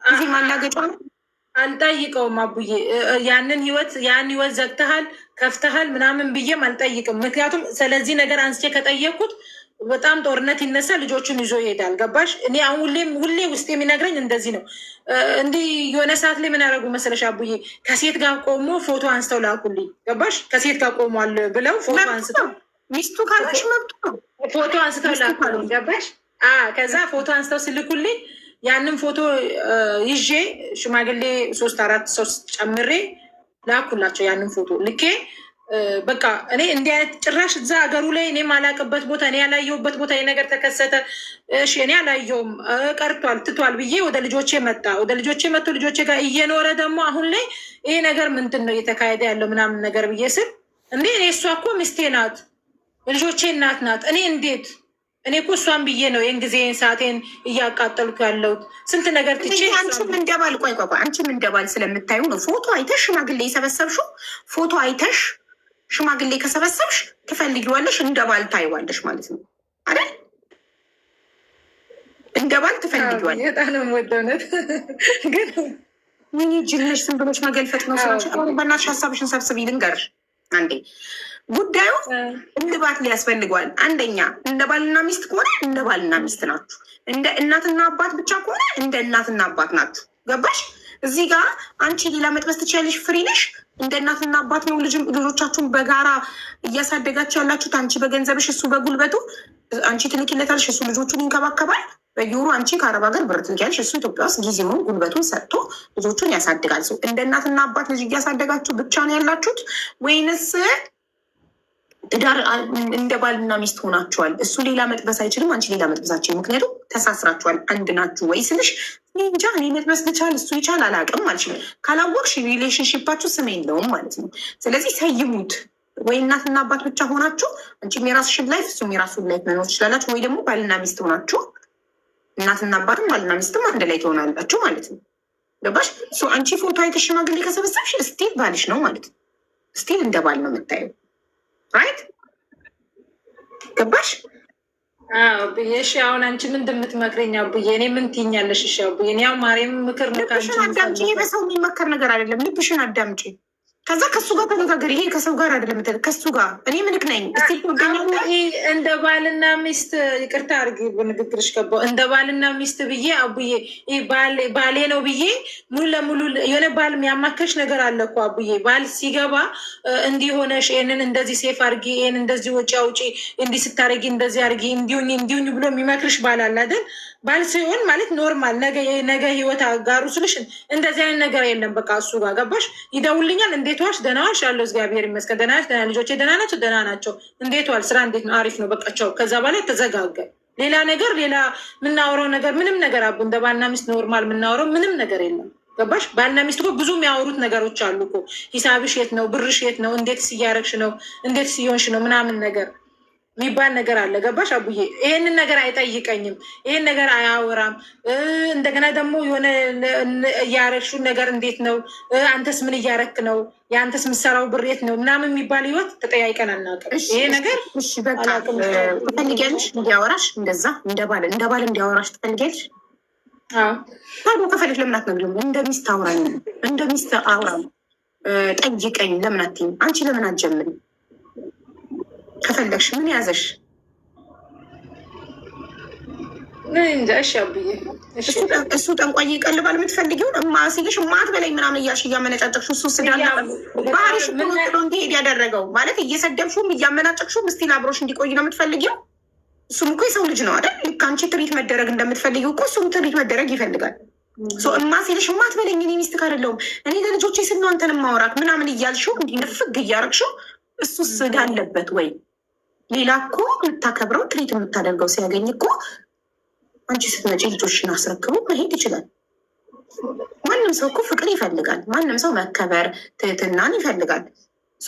ጊዜ ማላገጫ ነው። አልጠይቀውም አቡዬ። ያን ህይወት ዘግተሃል ከፍተሃል ምናምን ብዬም አልጠይቅም። ምክንያቱም ስለዚህ ነገር አንስቼ ከጠየቅኩት በጣም ጦርነት ይነሳ፣ ልጆቹን ይዞ ይሄዳል። ገባሽ? እኔ አሁን ሁሌ ውስጥ የሚነግረኝ እንደዚህ ነው። እንዲህ የሆነ ሰዓት ላይ ምን ያደረጉ መሰለሽ አቡዬ፣ ከሴት ጋር ቆሞ ፎቶ አንስተው ላኩልኝ። ገባሽ? ከሴት ጋር ቆሟል ብለው ፎቶ አንስተው ሚስቱ ካለሽ መብቱ ነው። ፎቶ አንስተው ላኩልኝ። ገባሽ? ከዛ ፎቶ አንስተው ስልኩልኝ ያንን ፎቶ ይዤ ሽማግሌ 3-4 ሰው ጨምሬ ላኩላቸው። ያንን ፎቶ ልኬ በቃ እኔ እንዲህ አይነት ጭራሽ እዛ ሀገሩ ላይ እኔ ማላቅበት ቦታ እኔ ያላየሁበት ቦታ ነገር ተከሰተ። እሺ እኔ አላየውም ቀርቷል ትቷል ብዬ ወደ ልጆቼ መጣ። ወደ ልጆቼ መጥቶ ልጆቼ ጋር እየኖረ ደግሞ አሁን ላይ ይሄ ነገር ምንድን ነው እየተካሄደ ያለው ምናምን ነገር ብዬ ስል እንዴ እኔ እሷ እኮ ሚስቴ ናት ልጆቼ እናት ናት። እኔ እኮ እሷን ብዬ ነው ይህን ጊዜን ሰዓቴን እያቃጠልኩ ያለሁት ስንት ነገር ትቼ። አንቺም እንደባል ቆይ አንቺም እንደባል ስለምታዩ ነው ፎቶ አይተሽ ሽማግሌ የሰበሰብሽው ፎቶ አይተሽ ሽማግሌ ከሰበሰብሽ ትፈልጊዋለሽ፣ እንደ ባል ታይዋለሽ ማለት ነው አይደል? እንደ ባል ትፈልጊዋለሽ። በጣም ነው የምወደውነት ግን ምን ጅልነሽ ዝም ብሎች መገልፈጥ ነው ስራሽ። በእናትሽ ሀሳብሽን ሰብስቢ ልንገርሽ። አንዴ ጉዳዩ እንድባት ሊያስፈልገዋል። አንደኛ እንደ ባልና ሚስት ከሆነ እንደ ባልና ሚስት ናችሁ። እንደ እናትና አባት ብቻ ከሆነ እንደ እናትና አባት ናችሁ። ገባሽ? እዚህ ጋር አንቺ ሌላ መጥበስ ትችያለሽ፣ ፍሪ ነሽ። እንደ እናትና አባት ነው ልጆቻችሁን በጋራ እያሳደጋችሁ ያላችሁት። አንቺ በገንዘብሽ፣ እሱ በጉልበቱ። አንቺ ትልኪለታለሽ፣ እሱ ልጆቹን ይንከባከባል። በየወሩ አንቺ ከአረብ ሀገር ብር ትልኪያለሽ፣ እሱ ኢትዮጵያ ውስጥ ጊዜውን ጉልበቱን ሰጥቶ ልጆቹን ያሳድጋል። ሰው እንደ እናትና አባት ልጅ እያሳደጋችሁ ብቻ ነው ያላችሁት ወይንስ ትዳር እንደ ባልና ሚስት ሆናችኋል? እሱ ሌላ መጥበስ አይችልም፣ አንቺ ሌላ መጥበሳችን። ምክንያቱም ተሳስራችኋል፣ አንድ ናችሁ ወይ ስልሽ እንጃ እኔ መጥበስ ልቻል እሱ ይቻል አላውቅም ማለት ነው። ካላወቅሽ ሪሌሽንሽፓችሁ ስም የለውም ማለት ነው። ስለዚህ ሰይሙት። ወይ እናትና አባት ብቻ ሆናችሁ አንቺም የራስሽን ላይፍ እሱም የራሱን ላይፍ መኖር ትችላላችሁ። ወይ ደግሞ ባልና ሚስት ሆናችሁ እናትና አባትም ባልና ሚስትም አንድ ላይ ትሆናላችሁ ማለት ነው። ገባሽ? አንቺ ፎቶ አይተሽ ሽማግሌ ከሰበሰብሽ ስቲል ባልሽ ነው ማለት ነው። ስቲል እንደ ባል ነው የምታየው። ራይት? ገባሽ? ብዬሽ አሁን አንቺ ምን እንደምትመክረኝ አቡዬ፣ እኔ ምን ትይኛለሽ? እሺ አቡዬ፣ እኔ ያው ማርያም ምክር ልብሽን አዳምጪ። በሰው የሚመከር ነገር አይደለም። ልብሽን አዳምጪ። ከዛ ከሱ ጋር ተነጋገር። ይሄ ከሰው ጋር አይደለም ከሱ ጋር እኔ ምልክ ነኝ። እንደ ባልና ሚስት ይቅርታ አድርጊ በንግግርሽ ገባሁ። እንደ ባልና ሚስት ብዬ አቡዬ ባሌ ነው ብዬ ሙሉ ለሙሉ የሆነ ባል የሚያማከሽ ነገር አለ እኮ አቡዬ። ባል ሲገባ እንዲህ ሆነሽ ይህንን እንደዚህ ሴፍ አድርጊ፣ ይህን እንደዚህ ወጪ አውጪ፣ እንዲህ ስታደርጊ እንደዚህ አድርጊ፣ እንዲሁኝ ብሎ የሚመክርሽ ባል አለ አይደል? ባል ሲሆን ማለት ኖርማል ነገ ህይወት አጋሩ ስልሽ እንደዚህ አይነት ነገር የለም። በቃ እሱ ጋር ገባሽ? ይደውልኛል። እንዴት ዋልሽ? ደህና ዋልሽ? ያለው እግዚአብሔር ይመስገን። ደህና ነሽ? ደህና ልጆቼ ደህና ናቸው? ደህና ናቸው። እንዴት ዋል? ስራ እንዴት ነው? አሪፍ ነው። በቃ ቻው። ከዛ በላይ ተዘጋገ። ሌላ የምናወራው ነገር ምንም ነገር አቡ እንደ ባልና ሚስት ኖርማል የምናወራው ምንም ነገር የለም። ገባሽ? ባልና ሚስት እኮ ብዙ የሚያወሩት ነገሮች አሉ እኮ። ሂሳብሽ የት ነው? ብርሽ የት ነው? እንዴት እያረግሽ ነው? እንዴት ሲሆንሽ ነው? ምናምን ነገር የሚባል ነገር አለ። ገባሽ አቡዬ? ይሄንን ነገር አይጠይቀኝም፣ ይሄን ነገር አያወራም። እንደገና ደግሞ የሆነ እያረግሹን ነገር እንዴት ነው? አንተስ ምን እያረክ ነው? የአንተስ ምሰራው ብር የት ነው? ምናምን የሚባል ህይወት ተጠያይቀን አናውቅም። ይሄ ነገር በቃ ትፈልጊያለሽ እንዲያወራሽ፣ እንደዛ እንደ ባል እንዲያወራሽ ትፈልጊያለሽ? ታዲያ ከፈለሽ ለምን አትነግሪውም? እንደ ሚስት አውራኝ፣ እንደ ሚስት አውራ፣ ጠይቀኝ ለምን አትይም? አንቺ ለምን አትጀምሪም? ከፈለግሽ ምን ያዘሽ? እሱ ጠንቋይ ይቀልባል። የምትፈልጊውን እማ ሲልሽ እማት በላይ ምናምን እያልሽ እያመነጫጨቅሽው እሱ ስዳላ ባህሪሽ እንዲሄድ ያደረገው ማለት እየሰደብሽውም እያመናጨቅሽውም እስቲል አብሮሽ እንዲቆይ ነው የምትፈልጊው። እሱም እኮ የሰው ልጅ ነው አይደል? ከአንቺ ትሪት መደረግ እንደምትፈልጊው እኮ እሱም ትሪት መደረግ ይፈልጋል። እማ ሲልሽ እማት በላይ እኔ ሚስትህ አይደለሁም እኔ ለልጆቼ ስል ነው አንተን ማወራክ ምናምን እያልሽው እንዲህ ንፍግ እያረግሽው እሱ ስጋ አለበት ወይ? ሌላ እኮ የምታከብረው ትሪት የምታደርገው ሲያገኝ እኮ አንቺ ስትመጪ ልጆችን አስረክቡ መሄድ ይችላል። ማንም ሰው እኮ ፍቅር ይፈልጋል። ማንም ሰው መከበር፣ ትህትናን ይፈልጋል።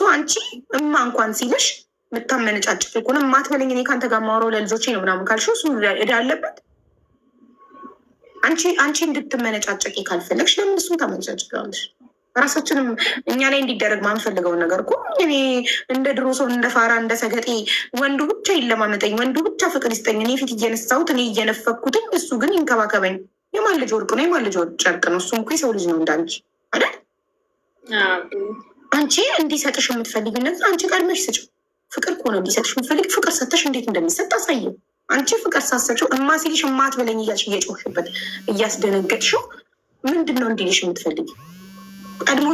አንቺ እማ እንኳን ሲልሽ የምታመነጫጭቅ እኮ ነው። ማትበለኝ እኔ ከአንተ ጋር ማውራው ለልጆቼ ነው ምናምን ካልሽው እሱ ዕዳ አለበት። አንቺ እንድትመነጫጨቂ ካልፈለግሽ ለምን እሱን ታመነጫጭቂዋለሽ? ራሳችንም እኛ ላይ እንዲደረግ ማንፈልገውን ነገር እኮ እኔ እንደ ድሮ ሰው እንደ ፋራ እንደ ሰገጤ ወንዱ ብቻ ይለማመጠኝ፣ ወንዱ ብቻ ፍቅር ይስጠኝ፣ እኔ ፊት እየነሳሁት እኔ እየነፈኩትኝ እሱ ግን ይንከባከበኝ። የማን ልጅ ወርቅ ነው? የማን ልጅ ጨርቅ ነው? እሱም እኮ የሰው ልጅ ነው እንዳንቺ አይደል? አንቺ እንዲሰጥሽ የምትፈልጊ ነገር አንቺ ቀድመሽ ስጭው። ፍቅር ከሆነ እንዲሰጥሽ የምትፈልጊ ፍቅር ሰጥተሽ እንዴት እንደሚሰጥ አሳየው። አንቺ ፍቅር ሳሰችው እማ ሲልሽ እማት በለኝ እያልሽ እየጮሽበት እያስደነገጥሽው ምንድን ነው እንዲልሽ የምትፈልጊ? ቀድሞ